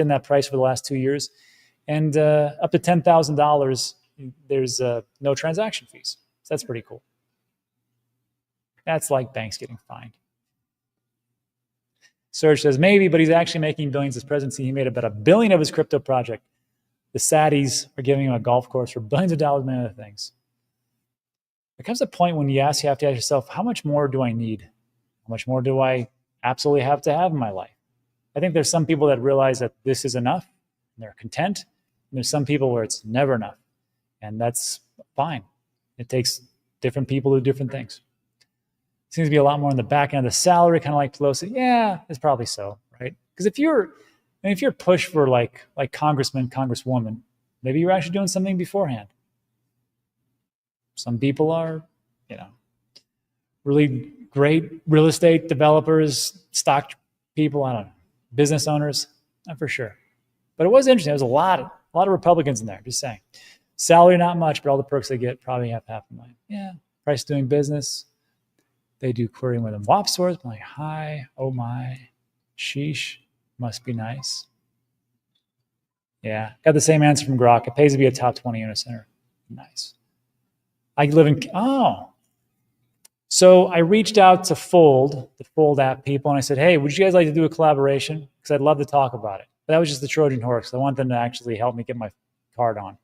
S1: that price for the last 2 years. And up to $10,000, there's no transaction fees. So that's pretty cool. That's like banks getting fined. Serge says, maybe, but he's actually making billions as presidency. He made about $1 billion of his crypto project. The Saudis are giving him a golf course for billions of dollars, many other things. There comes a point when you have to ask yourself, how much more do I need? How much more do I absolutely have to have in my life? I think there's some people that realize that this is enough, and they're content. And there's some people where it's never enough, and that's fine. It takes different people to do different things. Seems to be a lot more on the back end of the salary, kind of like Pelosi. Yeah, it's probably so, right? Because if you're pushed for like congressman, congresswoman, maybe you're actually doing something beforehand. Some people are, really great real estate developers, stock people, I don't know, business owners, not for sure. But it was interesting. There was a lot of Republicans in there, just saying. Salary, not much, but all the perks they get, probably have half a million. Yeah, price of doing business. They do querying with them. WAP stores. I'm like, hi, oh my, sheesh, must be nice. Yeah, got the same answer from Grok. It pays to be a top 20 Unicenter. Nice. I live in, So I reached out to Fold, the Fold app people, and I said, hey, would you guys like to do a collaboration? Because I'd love to talk about it. But that was just the Trojan horse. I want them to actually help me get my card on.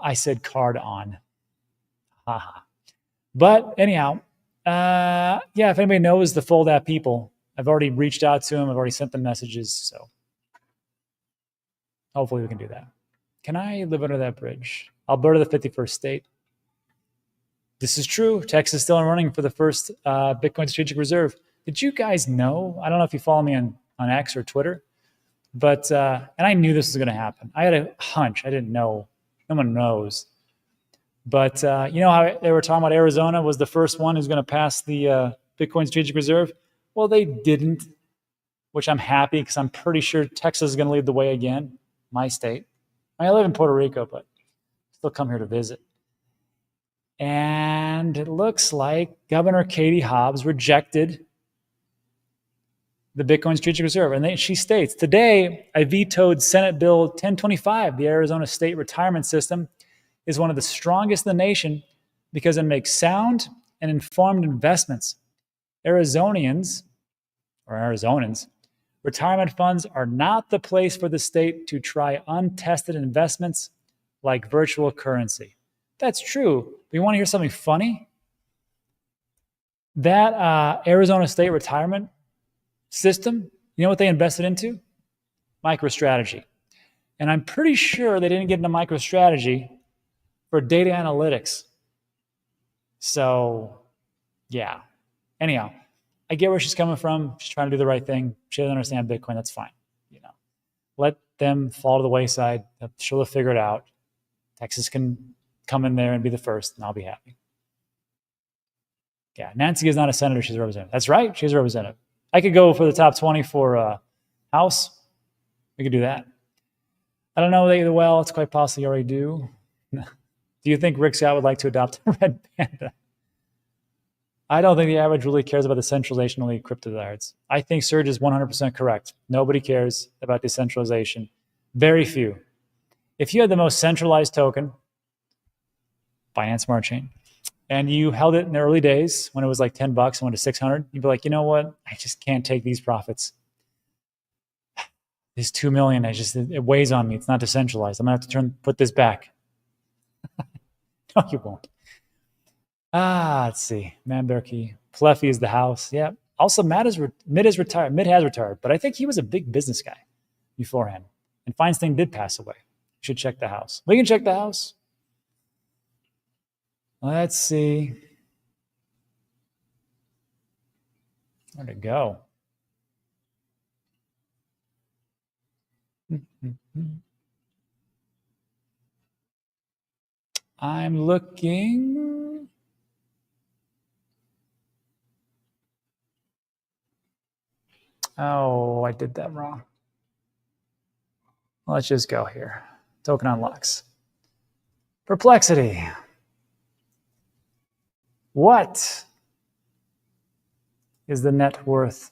S1: I said card on. Haha. But anyhow, yeah, if anybody knows the Fold app people, I've already reached out to them. I've already sent them messages. So hopefully we can do that. Can I live under that bridge? Alberta, the 51st state. This is true. Texas is still running for the first Bitcoin strategic reserve. Did you guys know? I don't know if you follow me on X or Twitter, but, and I knew this was going to happen. I had a hunch. I didn't know. No one knows. But you know how they were talking about Arizona was the first one who's going to pass the Bitcoin strategic reserve? Well, they didn't, which I'm happy because I'm pretty sure Texas is going to lead the way again, my state. I live in Puerto Rico, but still come here to visit. And it looks like Governor Katie Hobbs rejected the Bitcoin strategic reserve. And she states, today, I vetoed Senate Bill 1025. The Arizona State Retirement System is one of the strongest in the nation because it makes sound and informed investments. Arizonans, retirement funds are not the place for the state to try untested investments like virtual currency. That's true. But you want to hear something funny? That Arizona State retirement system, you know what they invested into? MicroStrategy. And I'm pretty sure they didn't get into MicroStrategy for data analytics. So, yeah. Anyhow, I get where she's coming from. She's trying to do the right thing. She doesn't understand Bitcoin. That's fine. You know, let them fall to the wayside. She'll figure it out. Texas can come in there and be the first, and I'll be happy. Yeah, Nancy is not a senator. She's a representative. That's right. She's a representative. I could go for the top 20 for House. We could do that. I don't know either. Well, it's quite possible you already do. Do you think Rick Scott would like to adopt a red panda? I don't think the average really cares about the centralization of cryptocurrencies. I think Serge is 100% correct. Nobody cares about decentralization. Very few. If you had the most centralized token, Binance Smart Chain, and you held it in the early days when it was like $10 and went to 600, you'd be like, you know what? I just can't take these profits. These 2 million, it weighs on me. It's not decentralized. I'm gonna have to put this back. No, you won't. Let's see. Manberkey. Pleffy is the house. Yeah. Also, Mid has retired, but I think he was a big business guy beforehand. And Feinstein did pass away. You should check the house. We can check the house. Let's see. Where'd it go? I'm looking. Oh, I did that wrong. Let's just go here. Token unlocks. Perplexity. What is the net worth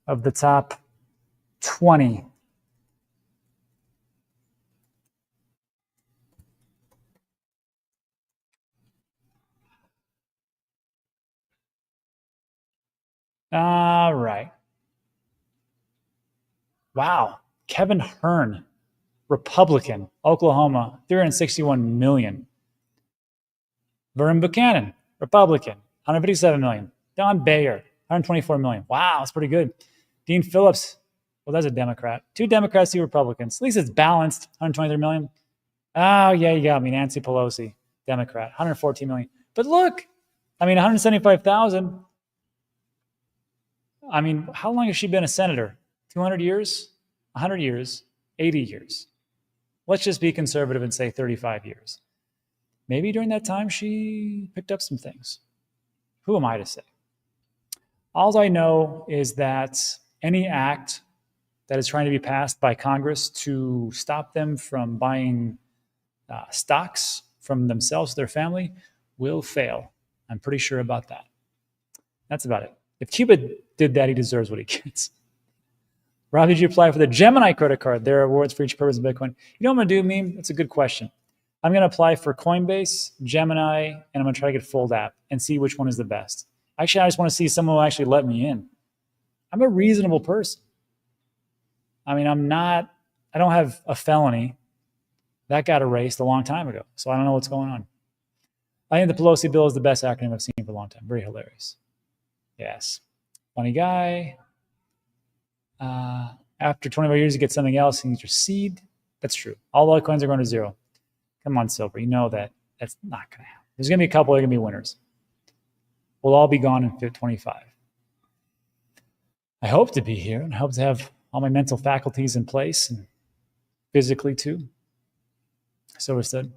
S1: of the top 20? All right. Wow. Kevin Hearn, Republican, Oklahoma, 361 million. Vernon Buchanan, Republican, 157 million. Don Bayer, 124 million. Wow, that's pretty good. Dean Phillips, well, that's a Democrat. 2 Democrats, 2 Republicans. At least it's balanced, 123 million. Oh, yeah, you got me. Nancy Pelosi, Democrat, 114 million. But look, I mean, 175,000. I mean, how long has she been a senator? 200 years? 100 years? 80 years? Let's just be conservative and say 35 years. Maybe during that time, she picked up some things. Who am I to say? All I know is that any act that is trying to be passed by Congress to stop them from buying stocks from themselves, their family, will fail. I'm pretty sure about that. That's about it. If Cuba did that, he deserves what he gets. Rob, did you apply for the Gemini credit card? There are rewards for each purpose of Bitcoin. You know what I'm going to do, Meme? That's a good question. I'm going to apply for Coinbase, Gemini, and I'm going to try to get Fold app and see which one is the best. Actually, I just want to see someone who will actually let me in. I'm a reasonable person. I mean, I don't have a felony. That got erased a long time ago, so I don't know what's going on. I think the Pelosi bill is the best acronym I've seen for a long time. Very hilarious. Yes. Funny guy. After 25 years, you get something else and you recede. That's true. All altcoins are going to zero. Come on, Silver. You know that. That's not going to happen. There's going to be a couple that are going to be winners. We'll all be gone in 25. I hope to be here, and I hope to have all my mental faculties in place and physically too. So said.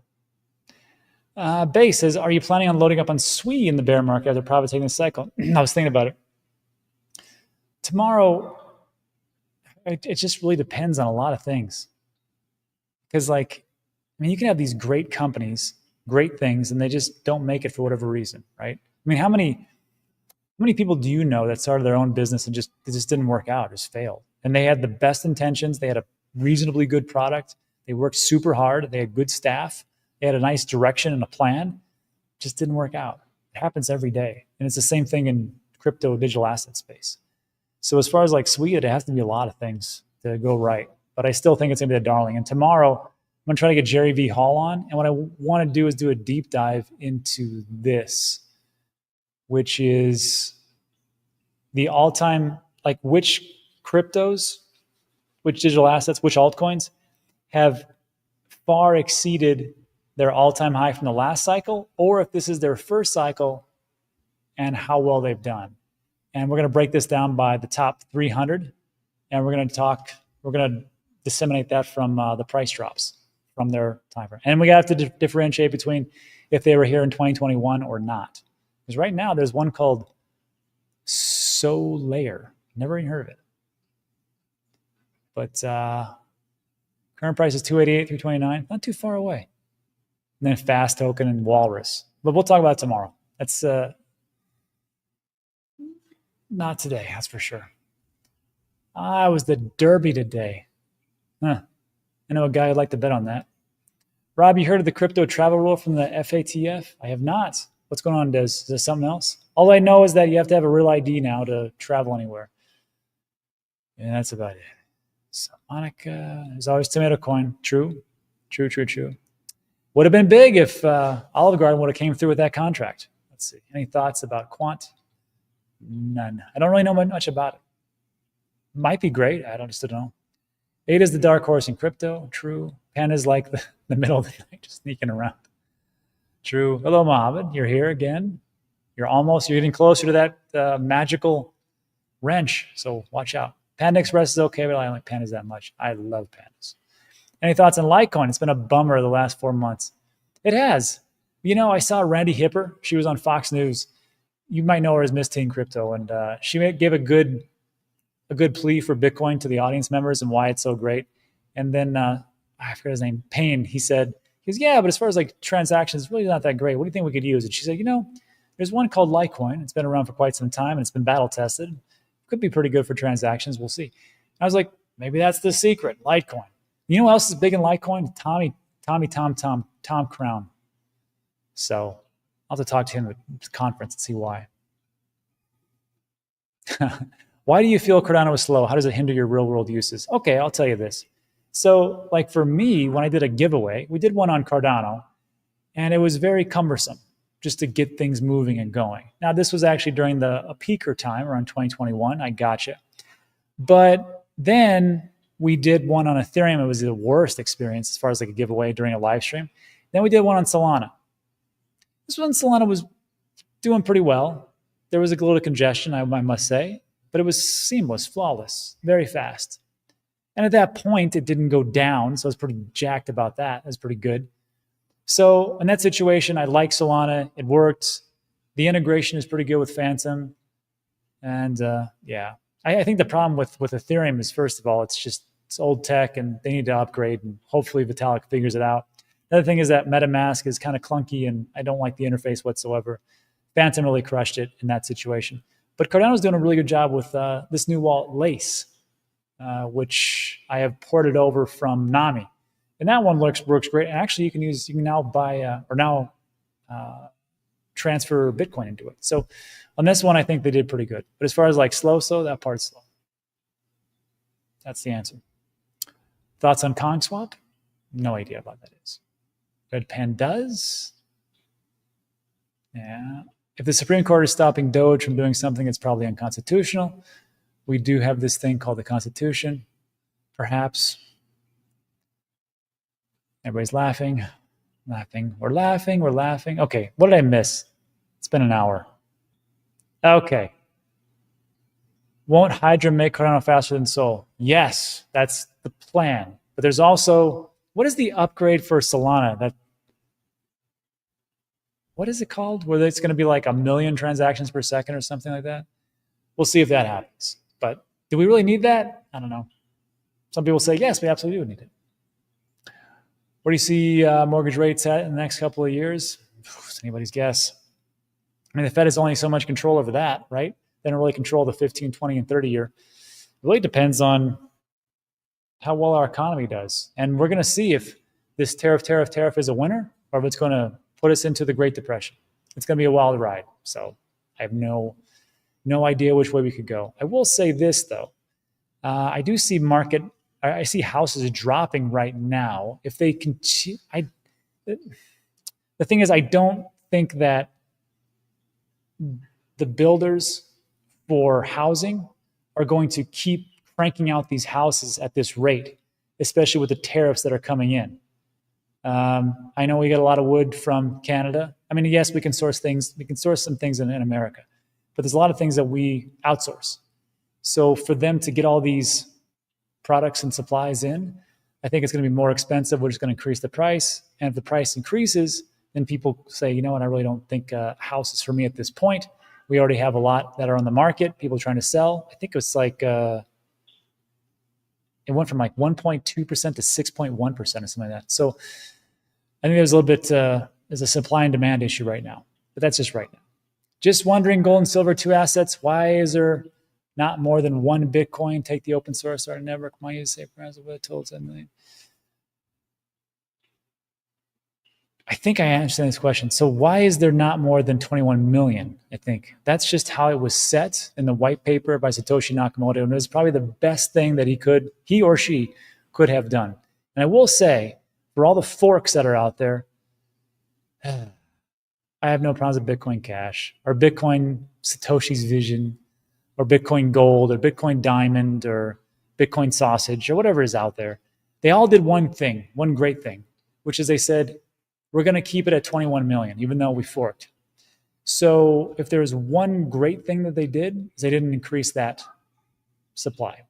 S1: Base says, are you planning on loading up on SWE in the bear market after profit taking the cycle? I was thinking about it. Tomorrow, it just really depends on a lot of things. Because you can have these great companies, great things, and they just don't make it for whatever reason, right? I mean, how many people do you know that started their own business and it just didn't work out, just failed? And they had the best intentions. They had a reasonably good product. They worked super hard. They had good staff. They had a nice direction and a plan. Just didn't work out. It happens every day. And it's the same thing in crypto digital asset space. So as far as SWE, it has to be a lot of things to go right. But I still think it's going to be a darling. And tomorrow, I'm going to try to get Jerry V. Hall on. And what I want to do is do a deep dive into this, which is the all-time, which cryptos, which digital assets, which altcoins have far exceeded their all-time high from the last cycle, or if this is their first cycle and how well they've done. And we're going to break this down by the top 300, and we're going to disseminate that from the price drops from their time frame. And we have to differentiate between if they were here in 2021 or not. Because right now there's one called Solana. Never even heard of it. But current price is 288, 329. Not too far away. And then Fast Token and Walrus. But we'll talk about it tomorrow. That's not today, that's for sure. It was the Derby today. I know a guy who'd like to bet on that. Rob, you heard of the crypto travel rule from the FATF? I have not. What's going on, Des? Is there something else? All I know is that you have to have a real ID now to travel anywhere. And that's about it. So Monica, there's always tomato coin. True. Would have been big if Olive Garden would have came through with that contract. Let's see. Any thoughts about Quant? None. I don't really know much about it. Might be great. I just don't know. ADA is the dark horse in crypto. True. Panda's like the middle of the night, just sneaking around. True. Hello, Mohammed. You're here again. You're getting closer to that magical wrench. So watch out. Panda Express is okay, but I don't like pandas that much. I love pandas. Any thoughts on Litecoin? It's been a bummer the last 4 months. It has. I saw Randy Hipper. She was on Fox News. You might know her as Miss Teen Crypto, and she gave a good plea for Bitcoin to the audience members and why it's so great. And then I forget his name, Payne. He goes, yeah, but as far as transactions, it's really not that great. What do you think we could use? And she said, there's one called Litecoin. It's been around for quite some time and it's been battle tested. Could be pretty good for transactions. We'll see. And I was like, maybe that's the secret, Litecoin. You know who else is big in Litecoin? Tom Crown. So I'll have to talk to him at the conference and see why. Why do you feel Cardano is slow? How does it hinder your real world uses? Okay, I'll tell you this. So for me, when I did a giveaway, we did one on Cardano and it was very cumbersome just to get things moving and going. Now, this was actually during a peaker time around 2021. I gotcha. But then we did one on Ethereum. It was the worst experience as far as a giveaway during a live stream. Then we did one on Solana. This one, Solana was doing pretty well. There was a little congestion, I must say, but it was seamless, flawless, very fast. And at that point, it didn't go down, so I was pretty jacked about that. It was pretty good. So in that situation, I like Solana. It worked. The integration is pretty good with Phantom. And I think the problem with Ethereum is, first of all, it's old tech and they need to upgrade, and hopefully Vitalik figures it out. The other thing is that MetaMask is kind of clunky, and I don't like the interface whatsoever. Phantom really crushed it in that situation. But Cardano's doing a really good job with this new wallet, Lace, which I have ported over from Nami. And that one works great. And actually, you can now buy transfer Bitcoin into it. So on this one, I think they did pretty good. But as far as like slow, that part's slow. That's the answer. Thoughts on CoinSwap? No idea what that is. Red Pen does. Yeah. If the Supreme Court is stopping Doge from doing something, it's probably unconstitutional. We do have this thing called the Constitution, perhaps. Everybody's laughing. We're laughing. Okay, what did I miss? It's been an hour. Okay. Won't Hydra make Cardano faster than Sol? Yes, that's the plan. But there's also, what is the upgrade for Solana? What is it called? Where it's going to be like 1 million transactions per second or something like that? We'll see if that happens. But do we really need that? I don't know. Some people say, yes, we absolutely do need it. Where do you see mortgage rates at in the next couple of years? It's anybody's guess. I mean, the Fed has only so much control over that, right? They don't really control the 15, 20, and 30 year. It really depends on how well our economy does. And we're going to see if this tariff is a winner or if it's going to put us into the Great Depression. It's going to be a wild ride. So I have no idea which way we could go. I will say this, though. I do see I see houses dropping right now. If they continue, the thing is, I don't think that the builders for housing are going to keep cranking out these houses at this rate, especially with the tariffs that are coming in. I know we get a lot of wood from Canada. I mean, yes, we can source things. We can source some things in America, but there's a lot of things that we outsource. So for them to get all these products and supplies in, I think it's going to be more expensive, which is going to increase the price. And if the price increases, then people say, you know what, I really don't think a house is for me at this point. We already have a lot that are on the market, people trying to sell. I think it was like, it went from like 1.2% to 6.1% or something like that. So I think there's a little bit, there's a supply and demand issue right now, but that's just right now. Just wondering, gold and silver, 2 assets. Why is there not more than 1 Bitcoin? Take the open source starter network. Why you say perhaps with a total 10 million? I think I understand this question. So why is there not more than 21 million? I think that's just how it was set in the white paper by Satoshi Nakamoto. And it was probably the best thing that he or she could have done. And I will say, for all the forks that are out there, I have no problems with Bitcoin Cash or Bitcoin Satoshi's Vision or Bitcoin Gold or Bitcoin Diamond or Bitcoin Sausage or whatever is out there. They all did one thing, one great thing, which is they said, we're going to keep it at 21 million, even though we forked. So if there's one great thing that they did, is they didn't increase that supply.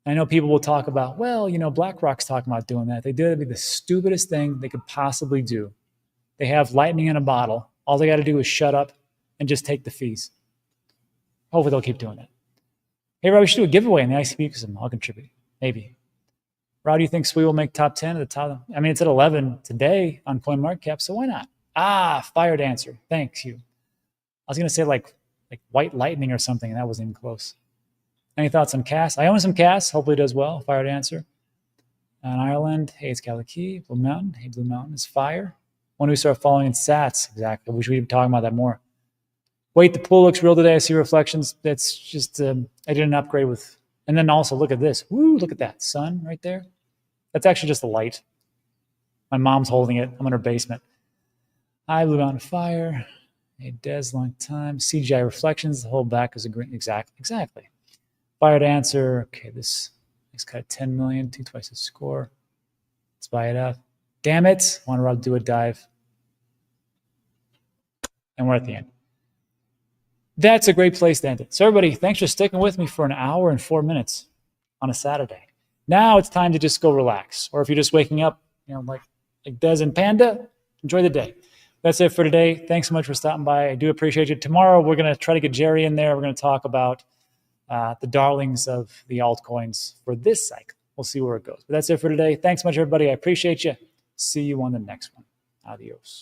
S1: I know people will talk about, well, you know, BlackRock's talking about doing that. They did it be the stupidest thing they could possibly do. They have lightning in a bottle. All they got to do is shut up and just take the fees. Hopefully they'll keep doing that. Hey, Rob, we should do a giveaway in the ICP because I'll contribute. Maybe. Rob, do you think SWE will make top 10 at the top? I mean, it's at 11 today on CoinMarketCap, so why not? Fire dancer. Thanks you. I was going to say like white lightning or something, and that wasn't even close. Any thoughts on CAS? I own some CAS. Hopefully it does well. Fire dancer. On Ireland, hey, it's Kaliki. Blue Mountain. Hey, Blue Mountain is fire. When do we start following in sats? Exactly. We should be talking about that more. Wait, the pool looks real today. I see reflections. That's just, I did an upgrade with, and then also look at this. Woo, look at that sun right there. That's actually just a light. My mom's holding it. I'm in her basement. Hi, Blue Mountain Fire. Hey, Des, long time. CGI reflections. The whole back is a green. Exactly. Fire dancer. Okay, this is kind of 10 million, 2 twice the score. Let's buy it up. Damn it. I want to do a dive. And we're at the end. That's a great place to end it. So everybody, thanks for sticking with me for an hour and 4 minutes on a Saturday. Now it's time to just go relax. Or if you're just waking up, you know, like Des and Panda, enjoy the day. That's it for today. Thanks so much for stopping by. I do appreciate you. Tomorrow, we're going to try to get Jerry in there. We're going to talk about the darlings of the altcoins for this cycle. We'll see where it goes. But that's it for today. Thanks so much, everybody. I appreciate you. See you on the next one. Adios.